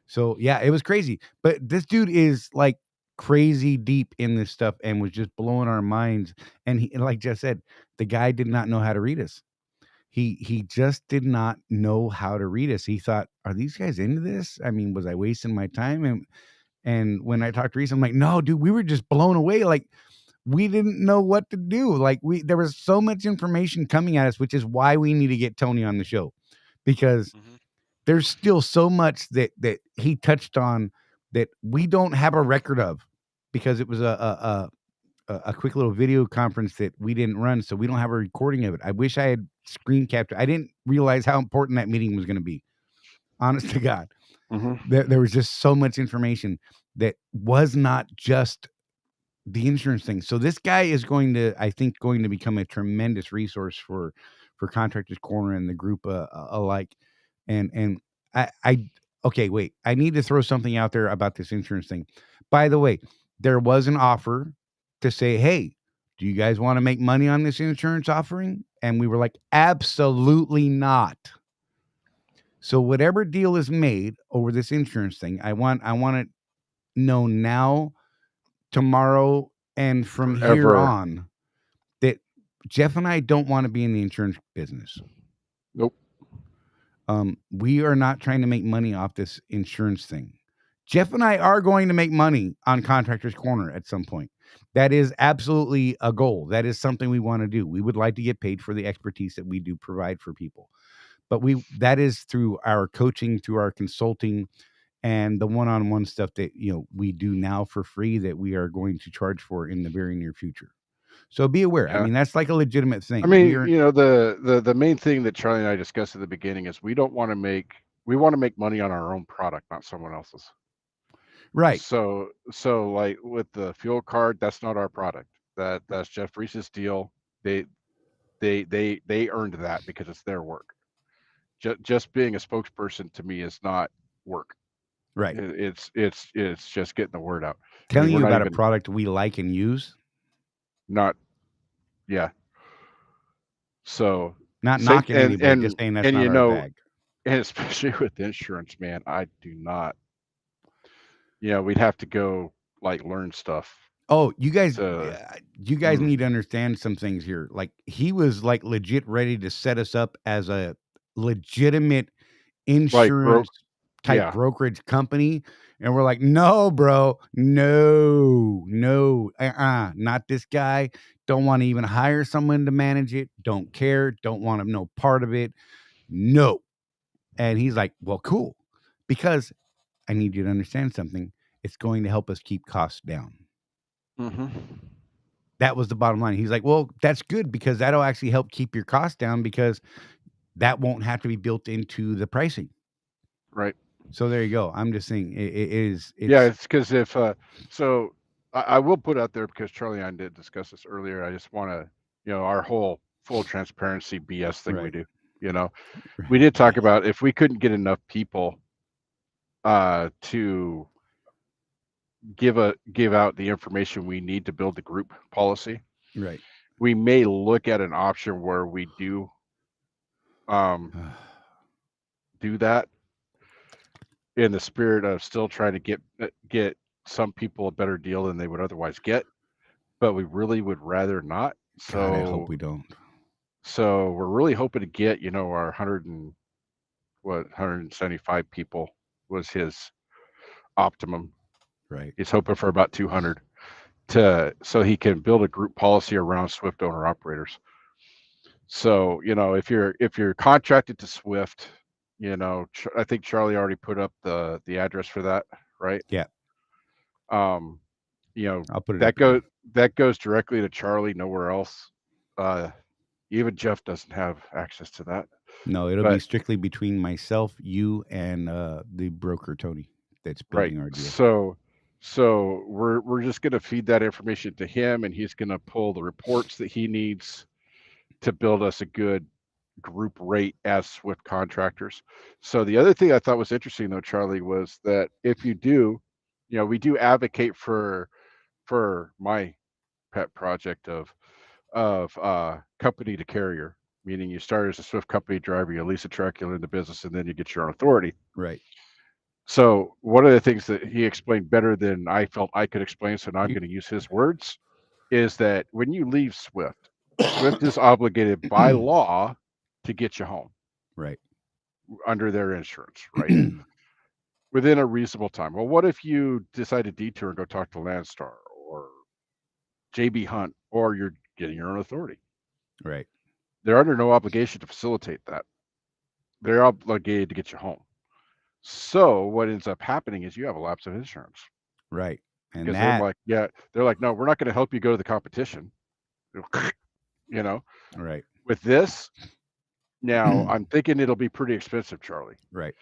So yeah, it was crazy. But this dude is like crazy deep in this stuff and was just blowing our minds. And he, like Jeff said, the guy did not know how to read us. He just did not know how to read us. He thought, are these guys into this? I mean, was I wasting my time? And when I talked to Reese, I'm like, no, dude, we were just blown away. Like, we didn't know what to do. Like, there was so much information coming at us, which is why we need to get Tony on the show, because there's still so much that he touched on that we don't have a record of, because it was a quick little video conference that we didn't run, so we don't have a recording of it. I wish I had screen captured. I didn't realize how important that meeting was going to be. Honest to God, there was just so much information that was not just the insurance thing. So this guy is I think, going to become a tremendous resource for Contractors Corner and the group alike. And okay, wait, I need to throw something out there about this insurance thing. By the way, there was an offer to say, hey, do you guys want to make money on this insurance offering? And we were like, absolutely not. So whatever deal is made over this insurance thing, I want to know now, tomorrow, and from here on, that Jeff and I don't want to be in the insurance business. Nope. We are not trying to make money off this insurance thing. Jeff and I are going to make money on Contractors Corner at some point. That is absolutely a goal. That is something we want to do. We would like to get paid for the expertise that we do provide for people. But that is through our coaching, through our consulting, and the one-on-one stuff that we do now for free that we are going to charge for in the very near future. So be aware. I Yeah. mean, that's like a legitimate thing. I mean, the main thing that Charlie and I discussed at the beginning is we want to make money on our own product, not someone else's. Right. So like with the fuel card, that's not our product. That's Jeff Reese's deal. They earned that because it's their work. Just being a spokesperson to me is not work. Right. It's just getting the word out. Telling we're you not about a even product we like and use, not yeah. So not same knocking anybody, just saying that's and not our bag. and especially with insurance, man, I do not. We'd have to go like learn stuff. Oh, you guys To need to understand some things here. Like, he was, like, legit ready to set us up as a legitimate like insurance type yeah, brokerage company, and we're like, "No, bro. No. No. Not this guy. Don't wanna even hire someone to manage it. Don't care. Don't want no part of it. No." And he's like, "Well, cool, because I need you to understand something. It's going to help us keep costs down." hmm That was the bottom line. He's like, "Well, that's good because that'll actually help keep your costs down because that won't have to be built into the pricing." right. So there you go. I'm just saying it's It's because if so I will put out there because Charlie and I did discuss this earlier. I just want to, our whole full transparency BS thing we right. do. We did talk Yes. about if we couldn't get enough people to give out the information we need to build the group policy, Right. we may look at an option where we do do that in the spirit of still trying to get some people a better deal than they would otherwise get, but we really would rather not. God, I hope we don't. So we're really hoping to get, our 175 people was his optimum. Right. He's hoping for about 200 so he can build a group policy around Swift owner operators. So, if you're contracted to Swift, I think Charlie already put up the address for that, right? Yeah. I'll put it up again. that goes directly to Charlie, nowhere else. Even Jeff doesn't have access to that. No, it'll be But strictly between myself, you, and the broker Tony that's right. building our deal. So we're just gonna feed that information to him, and he's gonna pull the reports that he needs to build us a good group rate as Swift contractors. So the other thing I thought was interesting though, Charlie, was that if you do, we do advocate for my pet project of company to carrier, meaning you start as a Swift company driver, you lease a truck, you learn the business, and then you get your own authority. Right. So one of the things that he explained better than I felt I could explain, so now I'm going to use his words, is that when you leave Swift, Swift is obligated by law to get you home. Right. Under their insurance, right? Within a reasonable time. Well, what if you decide to detour and go talk to Landstar or JB Hunt, or you're getting your own authority? Right. They're under no obligation to facilitate that. They're obligated to get you home. So what ends up happening is you have a lapse of insurance. Right. And Because that they're like, no, we're not going to help you go to the competition. right. With this, now I'm thinking it'll be pretty expensive, Charlie. Right.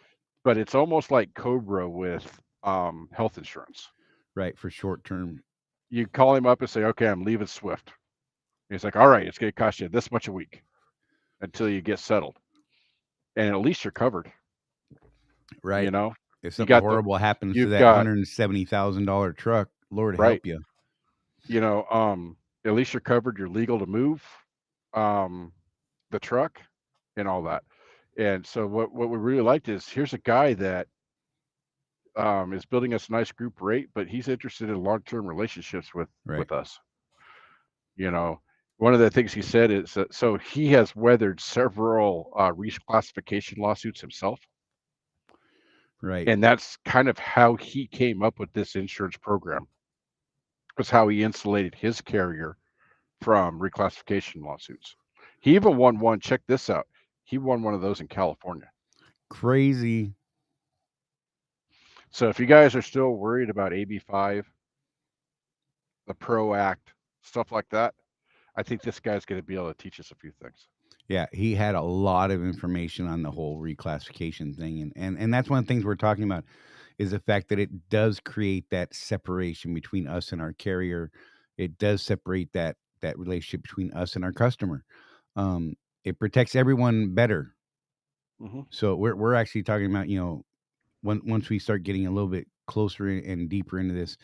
But it's almost like Cobra with health insurance. Right. For short term. You call him up and say, okay, I'm leaving Swift. And he's like, all right, it's going to cost you this much a week until you get settled. And at least you're covered. Right. You know, If something horrible happens to that $170,000 truck, Lord help you. At least you're covered. You're legal to move the truck and all that. And so what we really liked is here's a guy that is building us a nice group rate, but he's interested in long-term relationships with us. One of the things he said is that so he has weathered several reclassification lawsuits himself. Right. And that's kind of how he came up with this insurance program. Was how he insulated his carrier from reclassification lawsuits. He even won one. Check this out. He won one of those in California. Crazy. So if you guys are still worried about AB5, the PRO Act, stuff like that, I think this guy's going to be able to teach us a few things. Yeah, he had a lot of information on the whole reclassification thing, and that's one of the things we're talking about is the fact that it does create that separation between us and our carrier. It does separate that relationship between us and our customer. Um, it protects everyone better. Hmm. So we're actually talking about, once we start getting a little bit closer and deeper into this,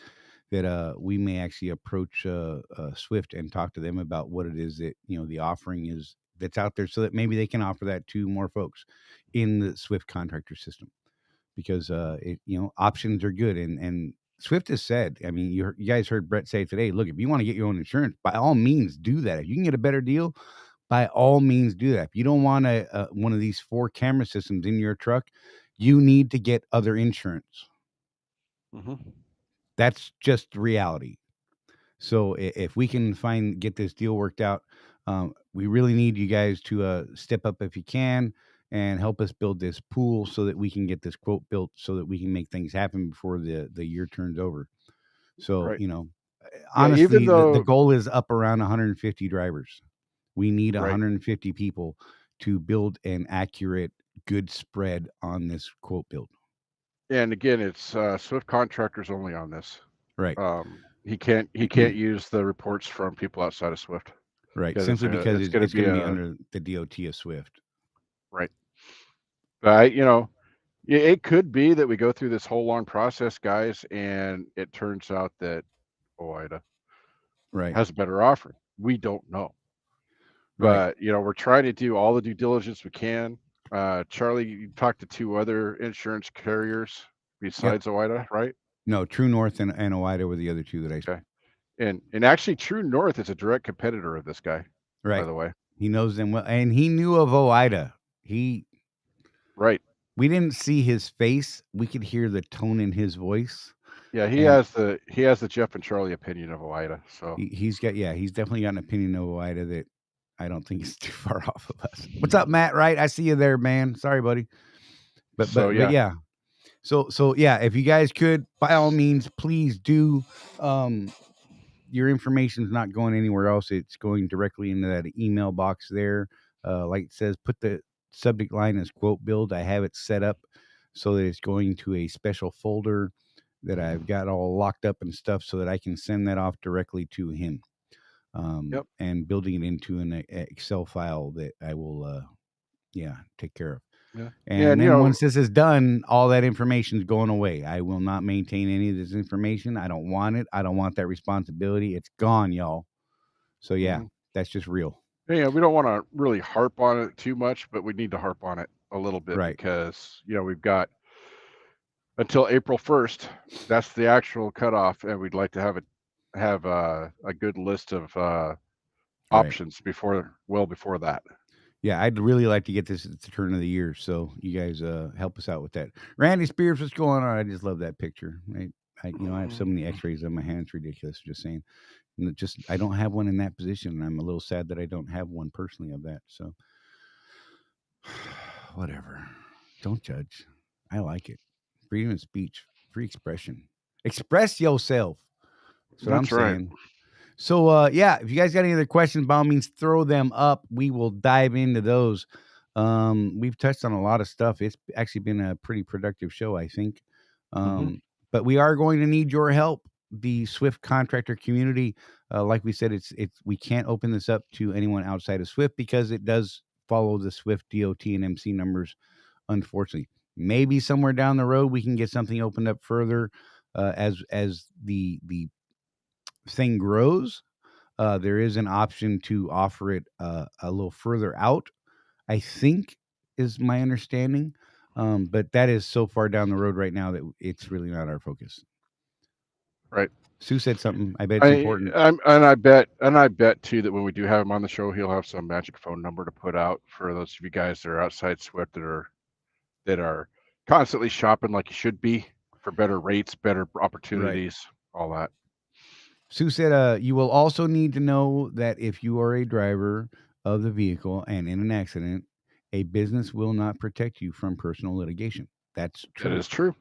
that we may actually approach Swift and talk to them about what it is that the offering is that's out there, so that maybe they can offer that to more folks in the Swift contractor system, because options are good, and Swift has said, I mean, you guys heard Brett say today, look, if you want to get your own insurance, by all means do that. If you can get a better deal, by all means do that. If you don't want one of these 4 camera systems in your truck, you need to get other insurance. Hmm. That's just reality. So if we can get this deal worked out, we really need you guys to step up if you can and help us build this pool so that we can get this quote built, so that we can make things happen before the year turns over. So, Right. Yeah. Even honestly, the though, goal is up around 150 drivers. We need right. 150 people to build an accurate, good spread on this quote build. And again, it's Swift Contractors only on this. Right. He can't use the reports from people outside of Swift Right. because Simply because it's going to it's be going to be a under the DOT of Swift. right. But it could be that we go through this whole long process, guys, and it turns out that OIDA Right. has a better offering. We don't know, Right. but we're trying to do all the due diligence we can. Charlie, you talked to 2 other insurance carriers Yep. besides OIDA, right? No, True North and OIDA were the other 2 that I. Okay. And actually, True North is a direct competitor of this guy, by Right. the way. He knows them well, and he knew of OIDA. Right. We didn't see his face. We could hear the tone in his voice, Yeah, he and has the Jeff and Charlie opinion of OIDA. So he's definitely got an opinion of OIDA that I don't think is too far off of us. What's up, Matt? Right, I see you there, man. Sorry, buddy. But yeah. yeah. So yeah, if you guys could, by all means, please do. Your information is not going anywhere else. It's going directly into that email box there. Like it says, put the subject line as quote build. I have it set up so that it's going to a special folder that I've got all locked up and stuff, so that I can send that off directly to him. Yep. And building it into an Excel file that I will, take care of. Yeah. And then once this is done, all that information is going away. I will not maintain any of this information. I don't want it. I don't want that responsibility. It's gone, y'all. So yeah, that's just real. Yeah, we don't want to really harp on it too much, but we need to harp on it a little bit, Right. because we've got until April 1st. That's the actual cutoff, and we'd like to have a good list of options before that. Yeah, I'd really like to get this at the turn of the year, so you guys help us out with that. Randy Spears, what's going on? I just love that picture. I have so many X-rays on my hands, it's ridiculous. Just saying, I don't have one in that position, and I'm a little sad that I don't have one personally of that. So, whatever. Don't judge. I like it. Freedom of speech, free expression. Express yourself. That's what I'm saying. So, if you guys got any other questions, by all means, throw them up. We will dive into those. We've touched on a lot of stuff. It's actually been a pretty productive show, I think. But we are going to need your help. The Swift contractor community, like we said, we can't open this up to anyone outside of Swift because it does follow the Swift DOT and MC numbers, unfortunately. Maybe somewhere down the road we can get something opened up further as the thing grows. There is an option to offer it a little further out, I think, is my understanding. But that is so far down the road right now that it's really not our focus. Right. Sue said something. I bet it's important. And I bet too that when we do have him on the show, he'll have some magic phone number to put out for those of you guys that are outside Swift that are constantly shopping like you should be for better rates, better opportunities, all that. Sue said, you will also need to know that if you are a driver of the vehicle and in an accident, a business will not protect you from personal litigation. That's true. That is true.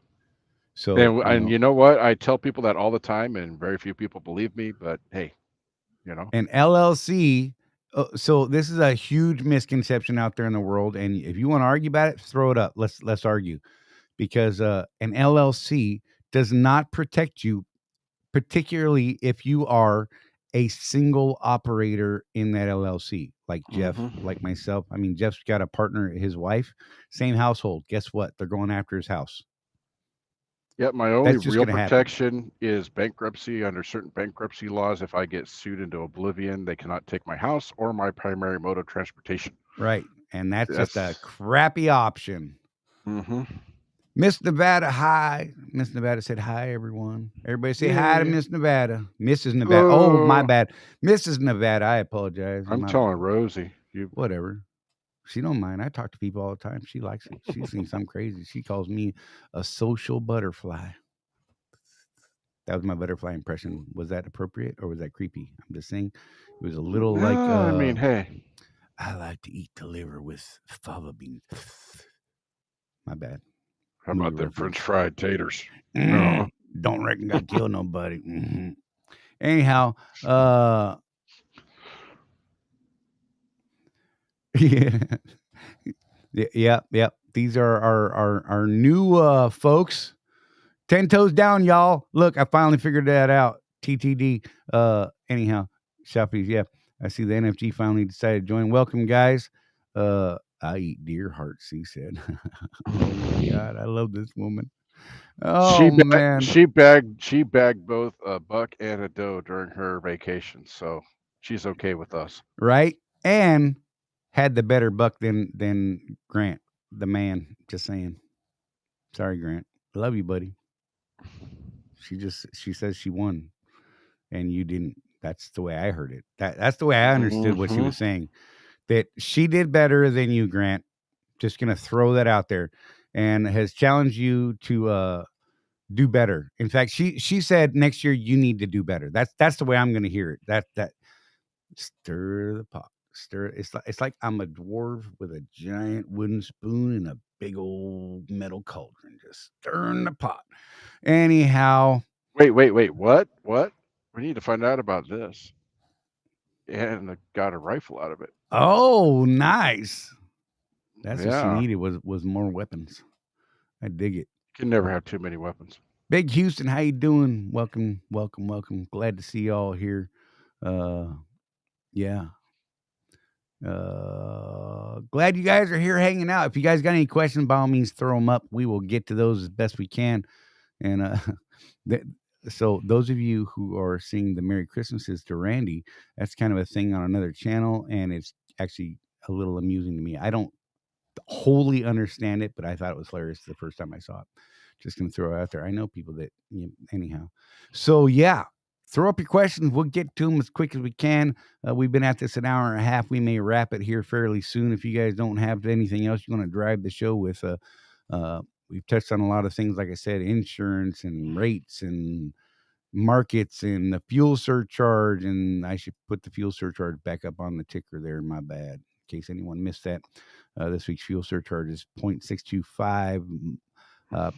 So, and you know what? I tell people that all the time, and very few people believe me. But hey, An LLC. So this is a huge misconception out there in the world, and if you want to argue about it, throw it up. Let's argue, because an LLC does not protect you, particularly if you are a single operator in that LLC, like Jeff, like myself. I mean, Jeff's got a partner, his wife, same household. Guess what? They're going after his house. Yep, my only That's just real gonna happen. protection is bankruptcy. Under certain bankruptcy laws, if I get sued into oblivion, they cannot take my house or my primary mode of transportation. Right. And that's just a crappy option. Mm-hmm. Miss Nevada, hi. Miss Nevada said, hi, everyone. Everybody say hi to Miss Nevada. Mrs. Nevada. Oh, my bad. Mrs. Nevada, I apologize. I'm telling Rosie. Whatever. She don't mind. I talk to people all the time. She likes it. She thinks I'm crazy. She calls me a social butterfly. That was my butterfly impression. Was that appropriate or was that creepy? I'm just saying it was a little like, I mean, hey. I like to eat the liver with fava beans. My bad. How about them French fried taters? Don't reckon I killed nobody. Anyhow, yeah. These are our new folks. 10 toes down, y'all. Look, I finally figured that out. TTD. Anyhow, Shoppies. Yeah, I see the NFG finally decided to join. Welcome, guys. I eat deer hearts, he said. Oh my God, I love this woman. Oh man, she bagged both a buck and a doe during her vacation, so she's okay with us, right? And had the better buck than Grant, the man. Just saying. Sorry, Grant. Love you, buddy. She says she won, and you didn't. That's the way I heard it. That's the way I understood what she was saying. That she did better than you, Grant. Just gonna throw that out there, and has challenged you to do better. In fact, she said next year you need to do better. That's the way I'm gonna hear it. That stir the pot. Stir. It's like I'm a dwarf with a giant wooden spoon and a big old metal cauldron, just stirring the pot. Anyhow. Wait. What? We need to find out about this. And got a rifle out of it. Oh, nice. That's what she needed was more weapons. I dig it. You can never have too many weapons. Big Houston, how you doing? Welcome. Glad to see y'all here. Yeah. Glad you guys are here hanging out. If you guys got any questions, by all means, throw them up. We will get to those as best we can. And so those of you who are seeing the Merry Christmases to Randy, that's kind of a thing on another channel, and it's actually a little amusing to me. I don't wholly understand it, but I thought it was hilarious the first time I saw it. Just gonna throw it out there. I know people that, anyhow. So yeah, throw up your questions. We'll get to them as quick as we can. We've been at this an hour and a half. We may wrap it here fairly soon. If you guys don't have anything else you want to drive the show with, we've touched on a lot of things, like I said, insurance and rates and markets and the fuel surcharge. And I should put the fuel surcharge back up on the ticker there. My bad. In case anyone missed that. This week's fuel surcharge is 0.625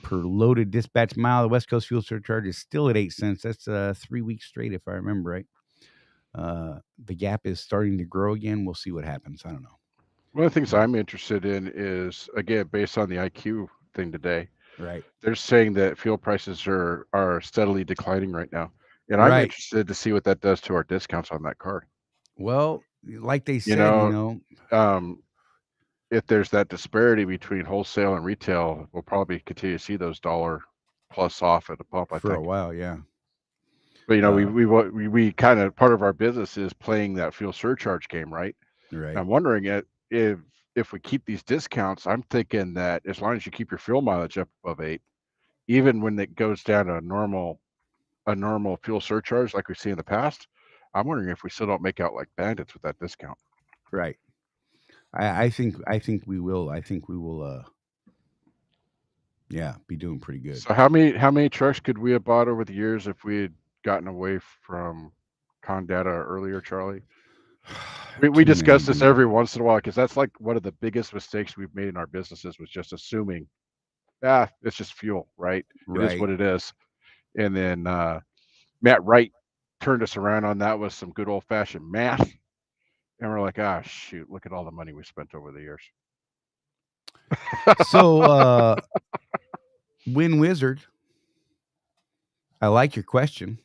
per loaded dispatch mile. The West Coast fuel surcharge is still at 8 cents. That's 3 weeks straight, if I remember right. The gap is starting to grow again. We'll see what happens. I don't know. One of the things I'm interested in is, again, based on the IQ thing today. Right. They're saying that fuel prices are steadily declining right now. And I'm interested to see what that does to our discounts on that card. Well, like they said, if there's that disparity between wholesale and retail, we'll probably continue to see those dollar plus off at the pump, I think. For a while, yeah. But we kind of, part of our business is playing that fuel surcharge game, right? Right. I'm wondering if we keep these discounts, I'm thinking that as long as you keep your fuel mileage up above 8, even when it goes down to a normal fuel surcharge like we see in the past, I'm wondering if we still don't make out like bandits with that discount. Right. I think we will. I think we will. Yeah, be doing pretty good. So how many trucks could we have bought over the years if we had gotten away from Condata earlier, Charlie? We discuss this every once in a while because that's like one of the biggest mistakes we've made in our businesses was just assuming, it's just fuel, right? It is what it is. And then Matt Wright turned us around on that with some good old fashioned math. And we're like, ah, shoot, look at all the money we spent over the years. So, Win Wizard, I like your question.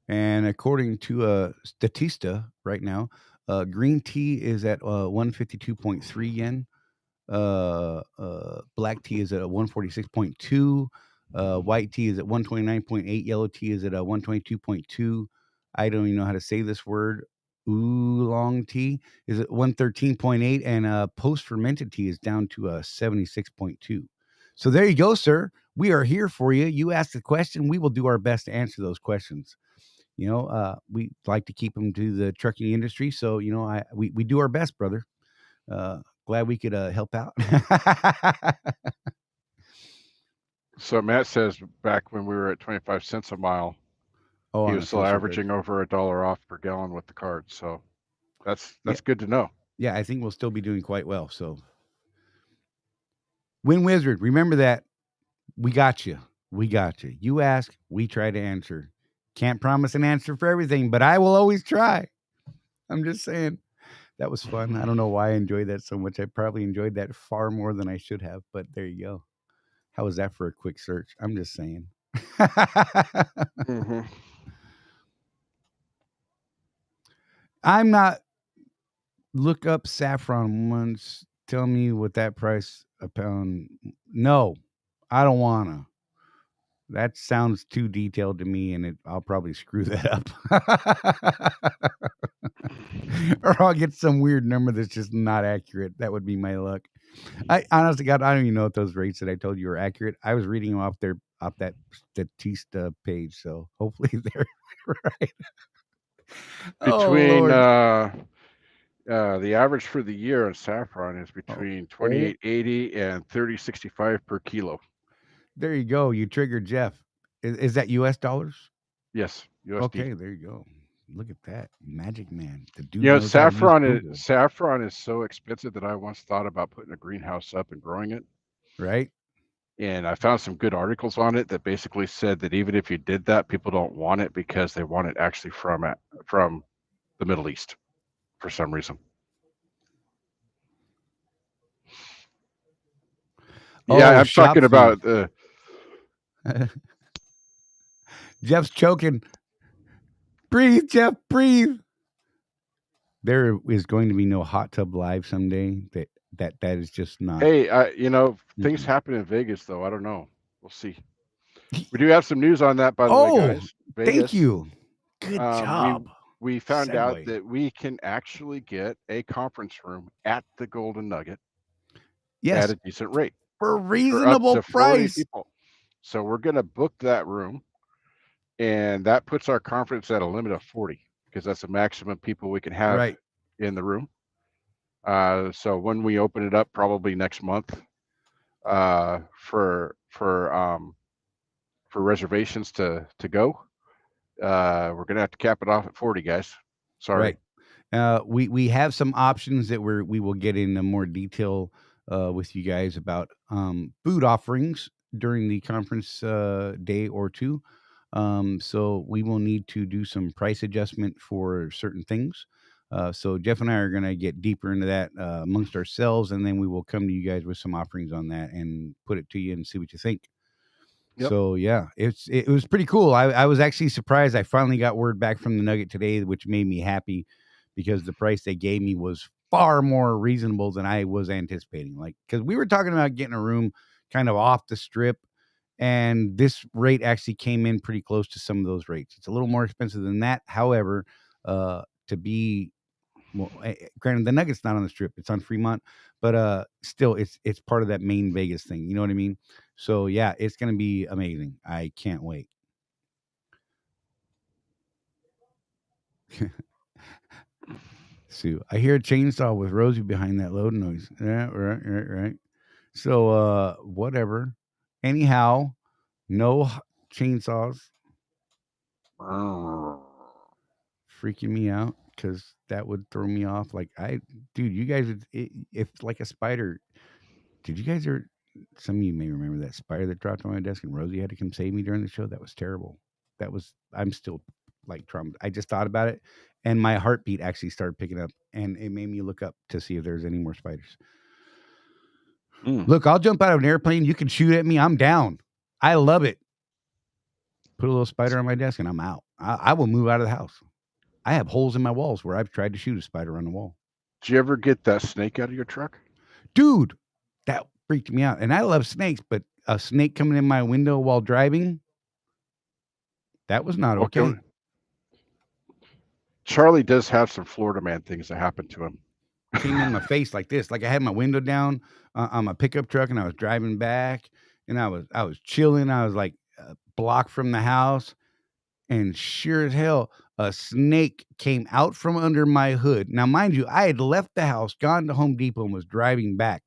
And according to Statista right now, green tea is at 152.3 yen. Black tea is at 146.2. White tea is at 129.8. Yellow tea is at 122.2. I don't even know how to say this word. Oolong tea is at 113.8, and post fermented tea is down to 76.2. So there you go, sir. We are here for you. You asked the question. We will do our best to answer those questions. We like to keep them to the trucking industry. So, we do our best, brother. Glad we could help out. So Matt says back when we were at 25 cents a mile, Oh, he on was the still social averaging credit. over $1 off per gallon with the card. So that's Yeah. good to know. Yeah, I think we'll still be doing quite well. So, Win Wizard, remember that we got you. We got you. You ask, we try to answer. Can't promise an answer for everything, but I will always try. I'm just saying. That was fun. I don't know why I enjoyed that so much. I probably enjoyed that far more than I should have, but there you go. How was that for a quick search? I'm just saying. Mm-hmm. I'm not. Look up saffron once. Tell me what that price a pound. No, I don't wanna. That sounds too detailed to me, and I'll probably screw that up. Or I'll get some weird number that's just not accurate. That would be my luck. I honestly, God, I don't even know if those rates that I told you are accurate. I was reading them off that Statista page, so hopefully they're right. Oh Between Lord. the average for the year on saffron is between Oh, 28.80 and 30.65 per kilo. there you go. You triggered Jeff. Is that U.S. dollars? Yes, USD. Okay, there you go. Look at that, magic man. The dude knows how to use Google, saffron is so expensive that I once thought about putting a greenhouse up and growing it. right? And I found some good articles on it that basically said that even if you did that, people don't want it because they want it actually from the Middle East for some reason. Yeah, I'm shop talking about Jeff's choking. Breathe, Jeff, breathe. There is going to be no hot tub live someday. That is just not. Hey, things happen in Vegas though. I don't know. We'll see. We do have some news on that, by the way, guys. Vegas, thank you. Good job. We found out Segue. that we can actually get a conference room at the Golden Nugget Yes, at a decent rate for a for up reasonable to 40 price. people. So we're going to book that room, and that puts our conference at a limit of 40 because that's the maximum people we can have Right. in the room. So when we open it up, probably next month, for reservations to go, we're gonna have to cap it off at 40, guys. Sorry. Right. We have some options that we will get into more detail with you guys about food offerings during the conference day or two. So we will need to do some price adjustment for certain things. So Jeff and I are going to get deeper into that amongst ourselves, and then we will come to you guys with some offerings on that and put it to you and see what you think. Yep. So yeah, it was pretty cool. I was actually surprised. I finally got word back from the Nugget today, which made me happy because the price they gave me was far more reasonable than I was anticipating. Like, because we were talking about getting a room kind of off the strip, and this rate actually came in pretty close to some of those rates. It's a little more expensive than that. However, to be granted, the Nugget's not on the strip; it's on Fremont, but still, it's part of that main Vegas thing. You know what I mean? So yeah, it's gonna be amazing. I can't wait. Sue, I hear a chainsaw with Rosie behind that load noise. Yeah, right. So whatever. Anyhow, no chainsaws freaking me out because that would throw me off. Like dude, you guys, if like a spider, did you guys ever? Some of you may remember that spider that dropped on my desk and Rosie had to come save me during the show. That was terrible. I'm still like trauma. I just thought about it, and my heartbeat actually started picking up, and it made me look up to see if there's any more spiders. Look, I'll jump out of an airplane. You can shoot at me. I'm down. I love it. Put a little spider on my desk, and I'm out. I will move out of the house. I have holes in my walls where I've tried to shoot a spider on the wall. Did you ever get that snake out of your truck? Dude, that freaked me out. And I love snakes, but a snake coming in my window while driving, that was not okay. Charley does have some Florida man things that happened to him. Came in my face like this. Like I had my window down on my pickup truck, and I was driving back, and I was chilling. I was like a block from the house, and sure as hell, a snake came out from under my hood. Now, mind you, I had left the house, gone to Home Depot, and was driving back.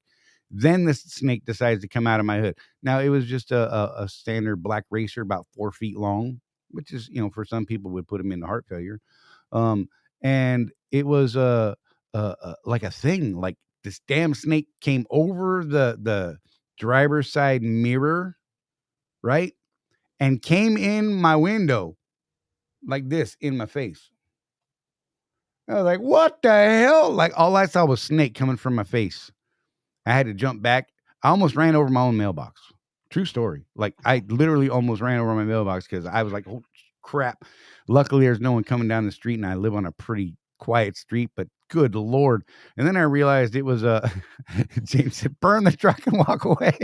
Then this snake decides to come out of my hood. Now, it was just a standard black racer, about 4 feet long, which is, for some people would put him into heart failure. And it was like a thing. Like this damn snake came over the driver's side mirror, right? And came in my window like this in my face. I was like, what the hell? Like all I saw was snake coming from my face. I had to jump back. I almost ran over my own mailbox. True story. Like I literally almost ran over my mailbox because I was like, oh crap. Luckily there's no one coming down the street, and I live on a pretty quiet street, but good Lord. And then I realized it was James said, burn the truck and walk away.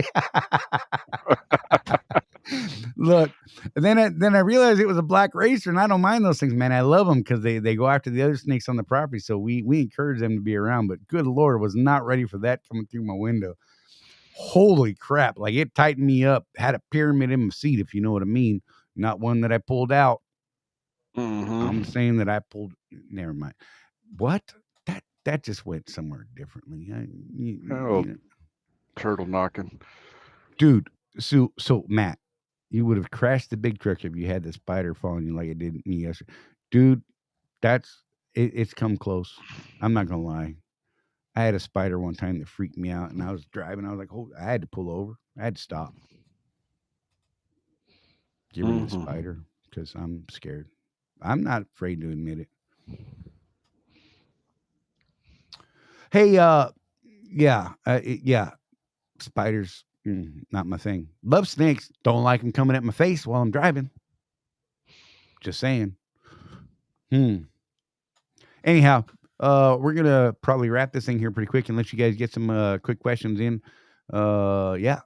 Look, then I realized it was a black racer, and I don't mind those things, man. I love them because they go after the other snakes on the property, so we encourage them to be around. But good Lord, was not ready for that coming through my window. Holy crap! Like it tightened me up, had a pyramid in my seat, if you know what I mean. Not one that I pulled out. I'm saying that I pulled. Never mind. What? That just went somewhere differently. Turtle knocking, dude. So Matt, you would have crashed the big truck if you had the spider following you like it did me yesterday. Dude, it's come close. I'm not gonna lie. I had a spider one time that freaked me out, and I was driving. I was like, oh, I had to pull over. I had to stop. Get rid of the spider because I'm scared. I'm not afraid to admit it. Hey, yeah. Spiders, not my thing. Love snakes. Don't like them coming at my face while I'm driving. Just saying. Anyhow, we're gonna probably wrap this thing here pretty quick and let you guys get some quick questions in. Yeah.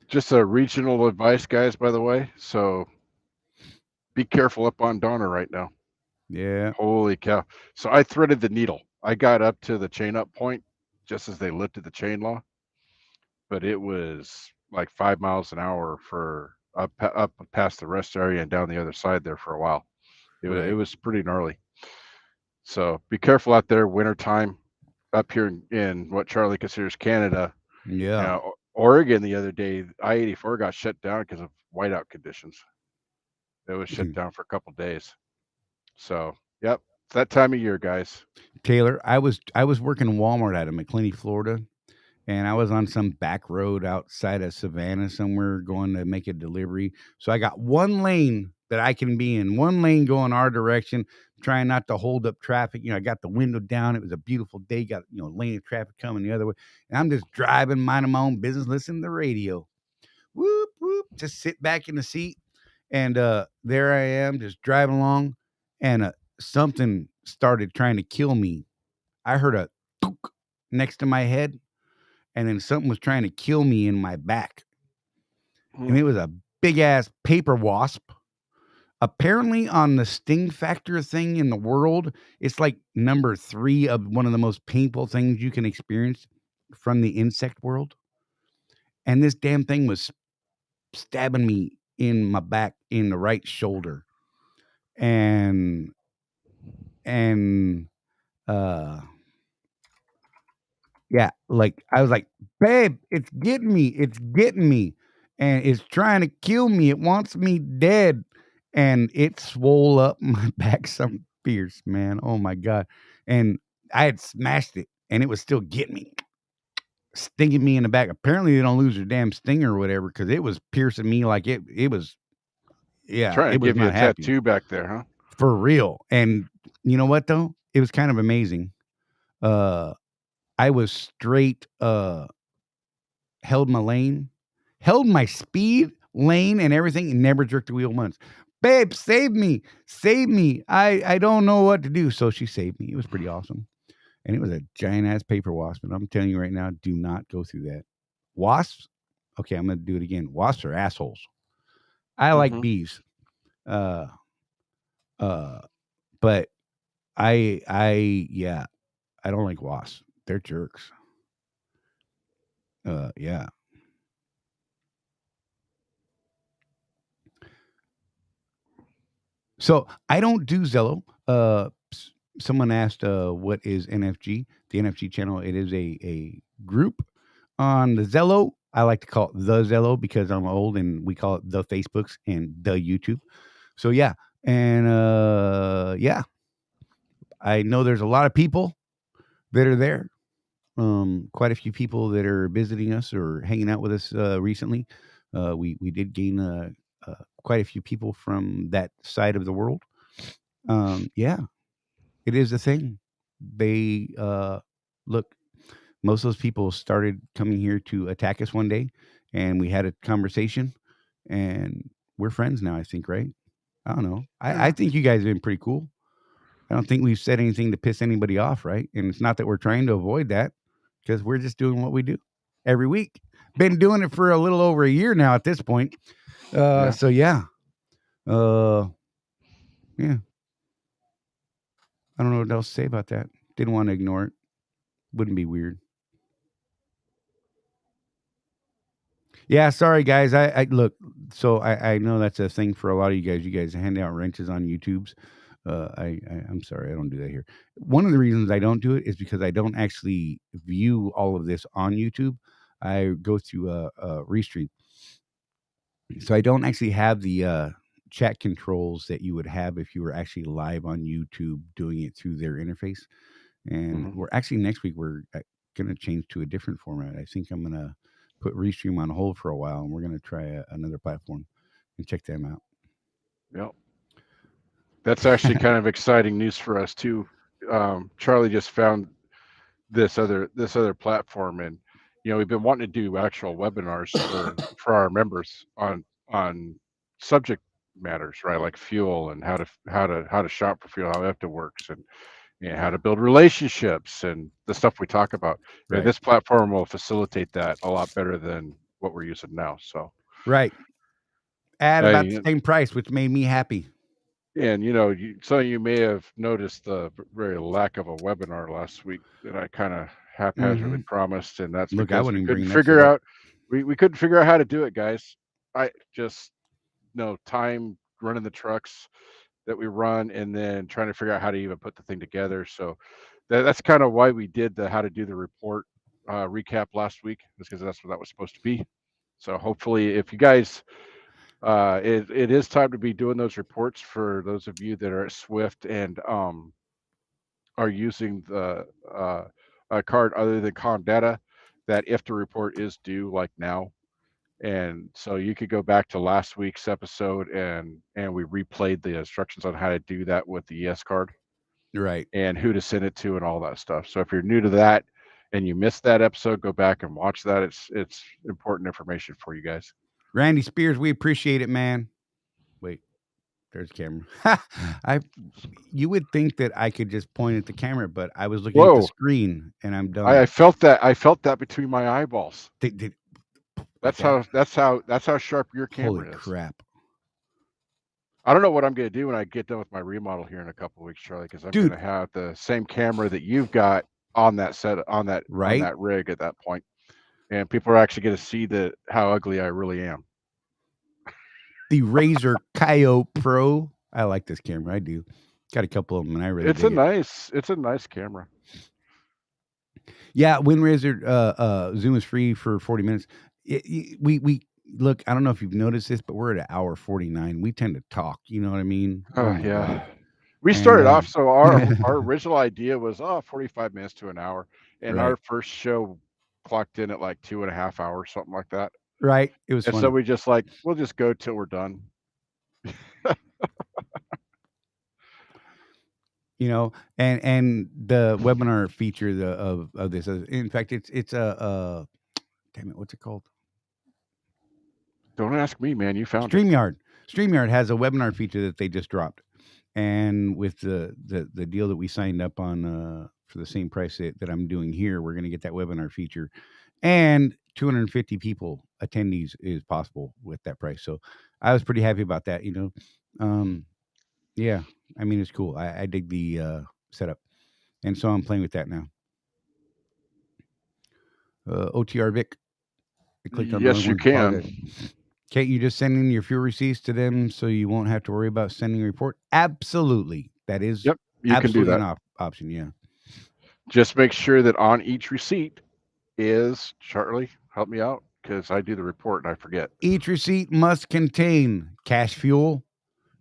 Just a regional advice, guys, by the way. So be careful up on Donner right now. Yeah. Holy cow. So I threaded the needle. I got up to the chain up point just as they lifted the chain law, but it was like 5 miles an hour for up past the rest area and down the other side there for a while. It was pretty gnarly. So be careful out there wintertime up here in what Charley considers Canada. Yeah. Oregon the other day, I-84 got shut down because of whiteout conditions. It was shut down for a couple of days. So, yep, it's that time of year, guys. Taylor, I was working Walmart out of McClenny, Florida, and I was on some back road outside of Savannah somewhere going to make a delivery. So I got one lane that I can be in, one lane going our direction, trying not to hold up traffic. I got the window down. It was a beautiful day. Got, lane of traffic coming the other way. And I'm just driving, minding my own business, listening to the radio. Whoop, whoop, just sit back in the seat. And there I am just driving along, and something started trying to kill me. I heard a thunk next to my head, and then something was trying to kill me in my back. And it was a big-ass paper wasp. Apparently, on the sting factor thing in the world, it's like number 3 of one of the most painful things you can experience from the insect world. And this damn thing was stabbing me in my back, in the right shoulder. And yeah, like I was like, babe, it's getting me, and it's trying to kill me. It wants me dead, and it swole up my back some fierce, man. Oh my God. And I had smashed it, and it was still getting me, stinging me in the back. Apparently they don't lose their damn stinger or whatever, because it was piercing me like it was. Yeah, trying to it was give you a not happy. tattoo back there, huh? For real. And you know what though? It was kind of amazing. I was straight held my lane, held my speed, lane, and everything, and never jerked the wheel once. Babe, save me. Save me. I don't know what to do. So she saved me. It was pretty awesome. And it was a giant ass paper wasp. And I'm telling you right now, do not go through that. Wasps? Okay, I'm gonna do it again. Wasps are assholes. I like bees. Uh but yeah, I don't like wasps. They're jerks. Yeah. So I don't do Zello. Someone asked, what is NFG? The NFG channel. It is a group on the Zello. I like to call it the Zello because I'm old and we call it the Facebooks and the YouTube. So yeah, and yeah, I know there's a lot of people that are there. Quite a few people that are visiting us or hanging out with us recently. We did gain quite a few people from that side of the world. Yeah, it is a thing. They look. Most of those people started coming here to attack us one day, and we had a conversation, and we're friends now. I think, right? I don't know. I think you guys have been pretty cool. I don't think we've said anything to piss anybody off, right? And it's not that we're trying to avoid that, because we're just doing what we do every week. Been doing it for a little over a year now at this point. So yeah. Yeah. I don't know what else to say about that. Didn't want to ignore it. Wouldn't be weird. Yeah, sorry guys. I look. So I know that's a thing for a lot of you guys. You guys hand out wrenches on YouTube's. I'm sorry, I don't do that here. One of the reasons I don't do it is because I don't actually view all of this on YouTube. I go through a Restream, so I don't actually have the chat controls that you would have if you were actually live on YouTube doing it through their interface. And we're actually next week we're going to change to a different format. I think I'm going to put Restream on hold for a while, and we're going to try another platform and check them out. Yep. That's actually kind of exciting news for us too. Charley just found this other platform, and we've been wanting to do actual webinars for our members on subject matters, right? Like fuel and how to shop for fuel, how EFTA works, and how to build relationships and the stuff we talk about. Right. This platform will facilitate that a lot better than what we're using now. So right. At about the same price, which made me happy. And some of you may have noticed the very lack of a webinar last week that I kind of haphazardly promised, and that's because we couldn't figure out we couldn't figure out how to do it, guys. I just time running the trucks that we run, and then trying to figure out how to even put the thing together. So that's kind of why we did the how to do the report recap last week, because that's what that was supposed to be. So hopefully, if you guys. It is time to be doing those reports for those of you that are at Swift and are using the a card other than Comdata. That if the report is due like now, and so you could go back to last week's episode and we replayed the instructions on how to do that with the ES card, right, and who to send it to and all that stuff. So if you're new to that and you missed that episode, go back and watch that. It's important information for you guys. Randy Spears, we appreciate it, man. Wait, there's the camera. You would think that I could just point at the camera, but I was looking at the screen, and I'm done. I felt that between my eyeballs. That's how sharp your camera is. Holy crap! I don't know what I'm going to do when I get done with my remodel here in a couple of weeks, Charley, because I'm going to have the same camera that you've got on that set on that rig at that point, and people are actually going to see how ugly I really am. The Razer Kaio Pro. I like this camera. I do. Got a couple of them, and I really. It's a nice camera. Yeah, WinRazer Zoom is free for 40 minutes. We look. I don't know if you've noticed this, but we're at 1:49. We tend to talk. You know what I mean? Oh yeah. God. We started off, so our original idea was 45 minutes to an hour, and our first show clocked in at like 2.5 hours, something like that. Right. It was. And funny. So we just we'll just go till we're done. You know, and the webinar feature of this, in fact, it's a damn it, what's it called? Don't ask me, man. You found it. StreamYard. StreamYard has a webinar feature that they just dropped, and with the deal that we signed up on for the same price that I'm doing here, we're going to get that webinar feature, and 250 people attendees is possible with that price. So I was pretty happy about that. Yeah, I mean it's cool. I dig the setup, and so I'm playing with that now. OTR Vic, I clicked on the Yes, wrong you one. can. Apologize. Can't you just send in your fuel receipts to them so you won't have to worry about sending a report? Absolutely. That is Yep, you can do absolutely that. an option. Yeah. Just make sure that on each receipt is Charlie. Help me out because I do the report and I forget. Each receipt must contain cash fuel,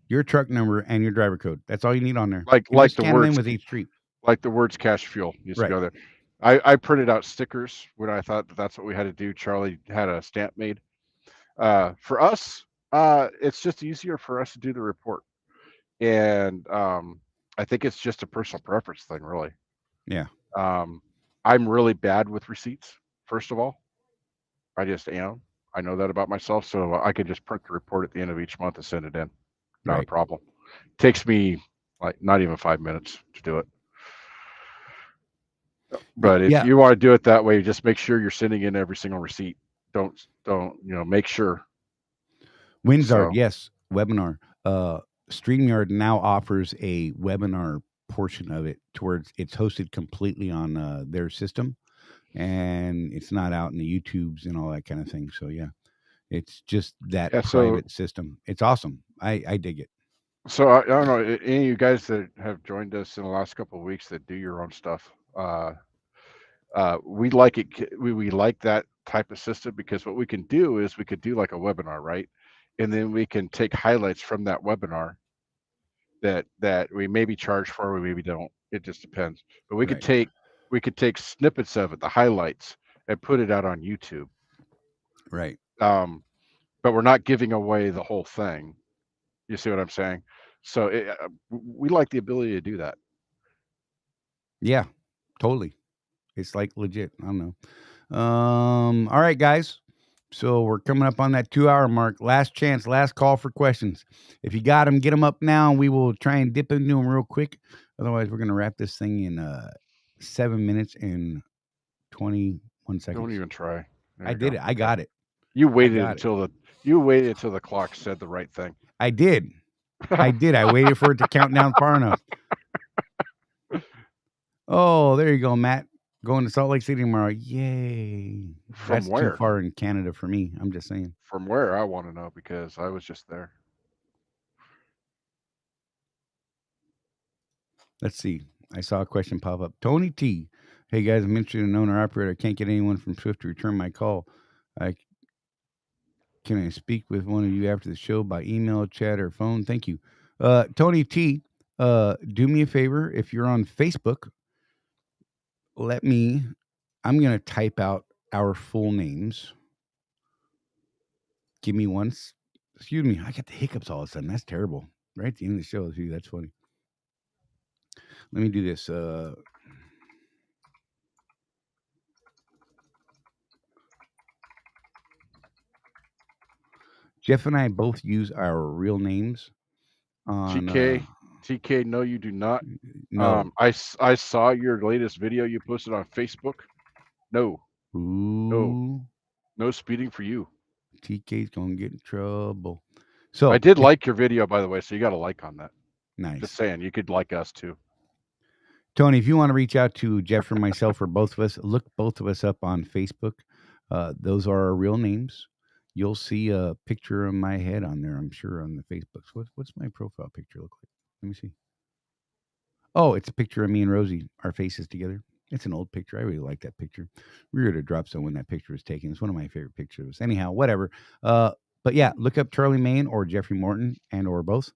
your truck number, and your driver code. That's all you need on there. Like And just the scan them in words, with each trip. like the words cash fuel needs to Right. go there. I printed out stickers when I thought that's what we had to do. Charlie had a stamp made. For us, it's just easier for us to do the report, and I think it's just a personal preference thing, really. Yeah. I'm really bad with receipts. First of all, I just am. I know that about myself, so I could just print the report at the end of each month and send it in. Not a Right. problem. Takes me like not even 5 minutes to do it. But if Yeah. you want to do it that way, just make sure you're sending in every single receipt. Don't make sure. WinZard, So yes. Webinar. StreamYard now offers a webinar portion of it towards it's hosted completely on their system, and it's not out in the YouTubes and all that kind of thing. So yeah, it's just that yeah, private system. It's awesome. I dig it. so I don't know any of you guys that have joined us in the last couple of weeks that do your own stuff. We like it. We like that type of system because what we can do is we could do like a webinar, right? And then we can take highlights from that webinar that we maybe charge for, we maybe don't. It just depends. But Right. we could take snippets of it, the highlights, and put it out on YouTube. Right. But we're not giving away the whole thing. You see what I'm saying? So we like the ability to do that. Yeah. Totally. It's like legit. I don't know. All right, guys. So we're coming up on that 2-hour mark. Last chance, last call for questions. If you got them, get them up now. And we will try and dip into them real quick. Otherwise, we're going to wrap this thing in 7 minutes and 21 seconds. Don't even try. There I you did go. it. I got it. You waited got it. until the clock said the right thing. I did. I did. I waited for it to count down far enough. Oh, there you go, Matt. Going to Salt Lake City tomorrow. Yay. From That's where? too far in Canada for me. I'm just saying. From where? I want to know because I was just there. Let's see. I saw a question pop up. Tony T. Hey guys, I'm interested in an owner operator. I can't get anyone from Swift to return my call. Can I speak with one of you after the show by email, chat, or phone? Thank you. Tony T, do me a favor. If you're on Facebook, I'm going to type out our full names. Give me one. Excuse me. I got the hiccups all of a sudden. That's terrible. Right at the end of the show. Gee, that's funny. Let me do this. Jeff and I both use our real names on TK, no, you do not. No. I saw your latest video you posted on Facebook. No. Ooh. No speeding for you. TK's gonna get in trouble. So I did like your video, by the way, so you got a like on that. Nice. Just saying, you could like us too. Tony, if you want to reach out to Jeff or myself or both of us, look both of us up on Facebook. Those are our real names. You'll see a picture of my head on there, I'm sure, on the Facebooks. What's my profile picture look like? Let me see. Oh, it's a picture of me and Rosie, our faces together. It's an old picture. I really like that picture. We were at a drop zone when that picture was taken. It's one of my favorite pictures. Anyhow, whatever. But yeah, look up Charley Mahon or Jeffrey Morton and or both,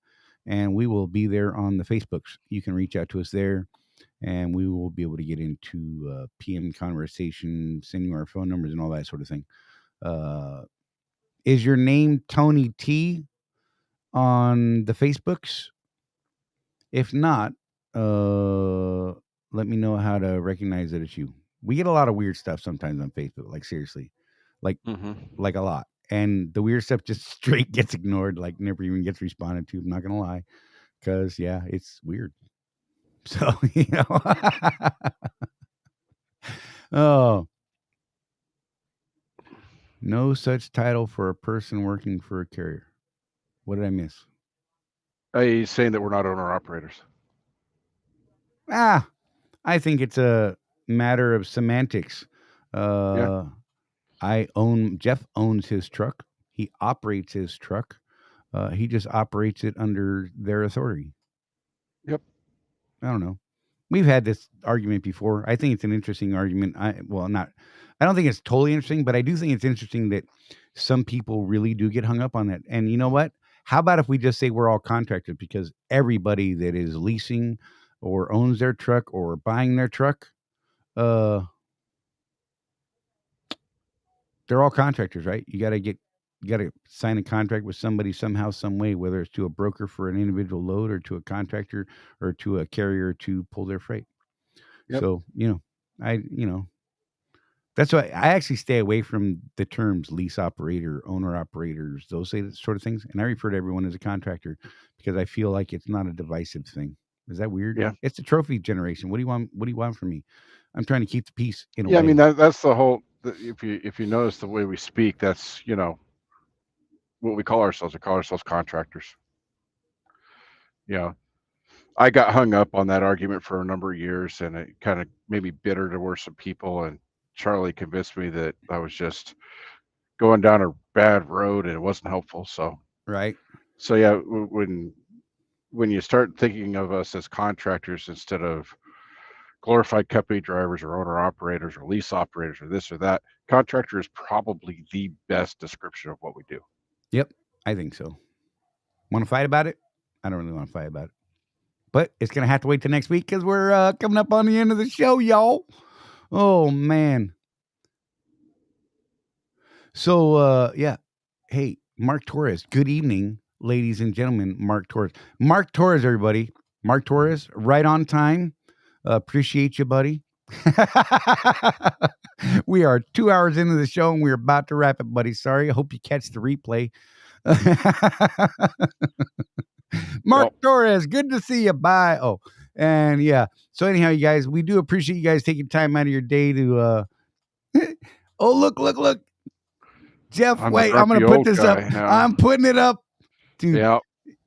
and we will be there on the Facebooks. You can reach out to us there, and we will be able to get into PM conversation, send you our phone numbers and all that sort of thing. Is your name Tony T on the Facebooks? If not, let me know how to recognize that it's you. We get a lot of weird stuff sometimes on Facebook, like seriously, like Mm-hmm. like a lot. And the weird stuff just straight gets ignored, like never even gets responded to. I'm not gonna lie, because yeah, it's weird. So oh, no such title for a person working for a carrier. What did I miss? He's saying that we're not owner operators. I think it's a matter of semantics. Yeah. Jeff owns his truck. He operates his truck. He just operates it under their authority. Yep. I don't know. We've had this argument before. I think it's an interesting argument. I don't think it's totally interesting, but I do think it's interesting that some people really do get hung up on that. And you know what? How about if we just say we're all contractors, because everybody that is leasing or owns their truck or buying their truck, they're all contractors, right? You got to sign a contract with somebody somehow, some way, whether it's to a broker for an individual load or to a contractor or to a carrier to pull their freight. Yep. So, that's why I actually stay away from the terms lease operator, owner operators, those sort of things. And I refer to everyone as a contractor because I feel like it's not a divisive thing. Is that weird? Yeah. It's the trophy generation. What do you want? What do you want from me? I'm trying to keep the peace in a Yeah. way. I mean, that's the whole. If you notice the way we speak, that's what we call ourselves. We call ourselves contractors. I got hung up on that argument for a number of years, and it kind of made me bitter towards some people. And Charley convinced me that I was just going down a bad road, and it wasn't helpful. Right. So yeah, when you start thinking of us as contractors instead of glorified company drivers or owner operators or lease operators or this or that, contractor is probably the best description of what we do. Yep. I think so. Want to fight about it? I don't really want to fight about it. But it's going to have to wait till next week because we're coming up on the end of the show, y'all. Oh, man. So, yeah. Hey, Mark Torres. Good evening, ladies and gentlemen. Mark Torres. Mark Torres, everybody. Mark Torres, right on time. Appreciate you, buddy. We are 2 hours into the show and we're about to wrap it, buddy. Sorry. I hope you catch the replay. Mark Torres, good to see you. Bye. Oh, and yeah. So anyhow, you guys, we do appreciate you guys taking time out of your day to oh, look. Jeff, wait, I'm gonna put this up. Now. I'm putting it up. Dude. Yeah.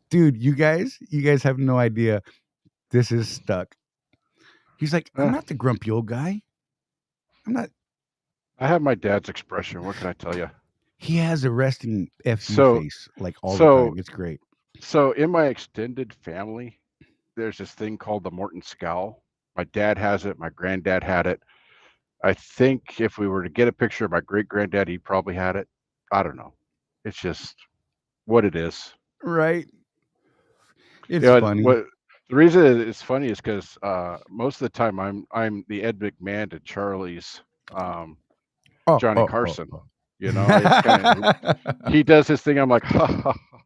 Dude, you guys have no idea. This is stuck. He's like, I'm not the grumpy old guy. I'm not. I have my dad's expression. What can I tell you? He has a resting FU face like all the time. It's great. So in my extended family, there's this thing called the Morton scowl. My dad has it. My granddad had it. I think if we were to get a picture of my great granddad, he probably had it. I don't know. It's just what it is. Right. It's funny. The reason it's funny is because most of the time I'm the Ed McMahon to Charley's Johnny Carson. It's kind of, he does his thing. I'm like, ha, ha, ha.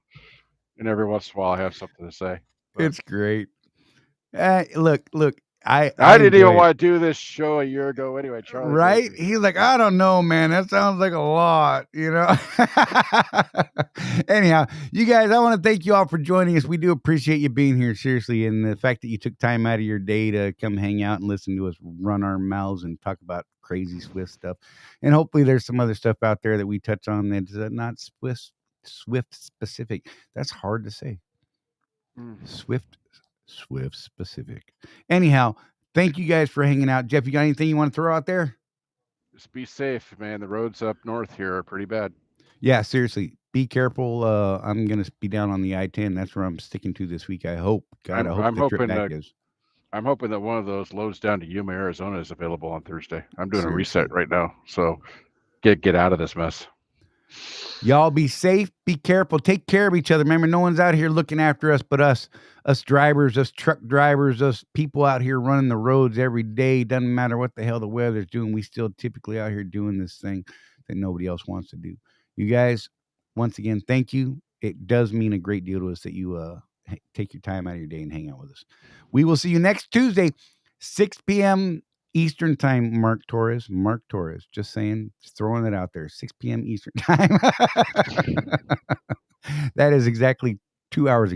And every once in a while I have something to say. But it's great. Look. I didn't even want to do this show a year ago anyway, Charley. Right? He's like, I don't know, man. That sounds like a lot, Anyhow, you guys, I want to thank you all for joining us. We do appreciate you being here, seriously, and the fact that you took time out of your day to come hang out and listen to us run our mouths and talk about crazy Swift stuff. And hopefully there's some other stuff out there that we touch on that's not Swift specific. That's hard to say. Swift specific. Anyhow, thank you guys for hanging out. Jeff, you got anything you want to throw out there? Just be safe, man. The roads up north here are pretty bad. Yeah, seriously. Be careful. I'm going to be down on the I-10. That's where I'm sticking to this week. I hope. God, I hope the trip back is. I'm hoping that one of those loads down to Yuma, Arizona is available on Thursday. I'm doing a reset right now. So get out of this mess. Y'all be safe, be careful, take care of each other. Remember, no one's out here looking after us but us drivers, us truck drivers, us people out here running the roads every day. Doesn't matter what the hell the weather's doing. We still typically out here doing this thing that nobody else wants to do. You guys, once again, thank you. It does mean a great deal to us that you take your time out of your day and hang out with us. We will see you next Tuesday, 6 p.m. Eastern time. Mark Torres, just saying, just throwing it out there, 6 p.m. Eastern time. That is exactly 2 hours ago.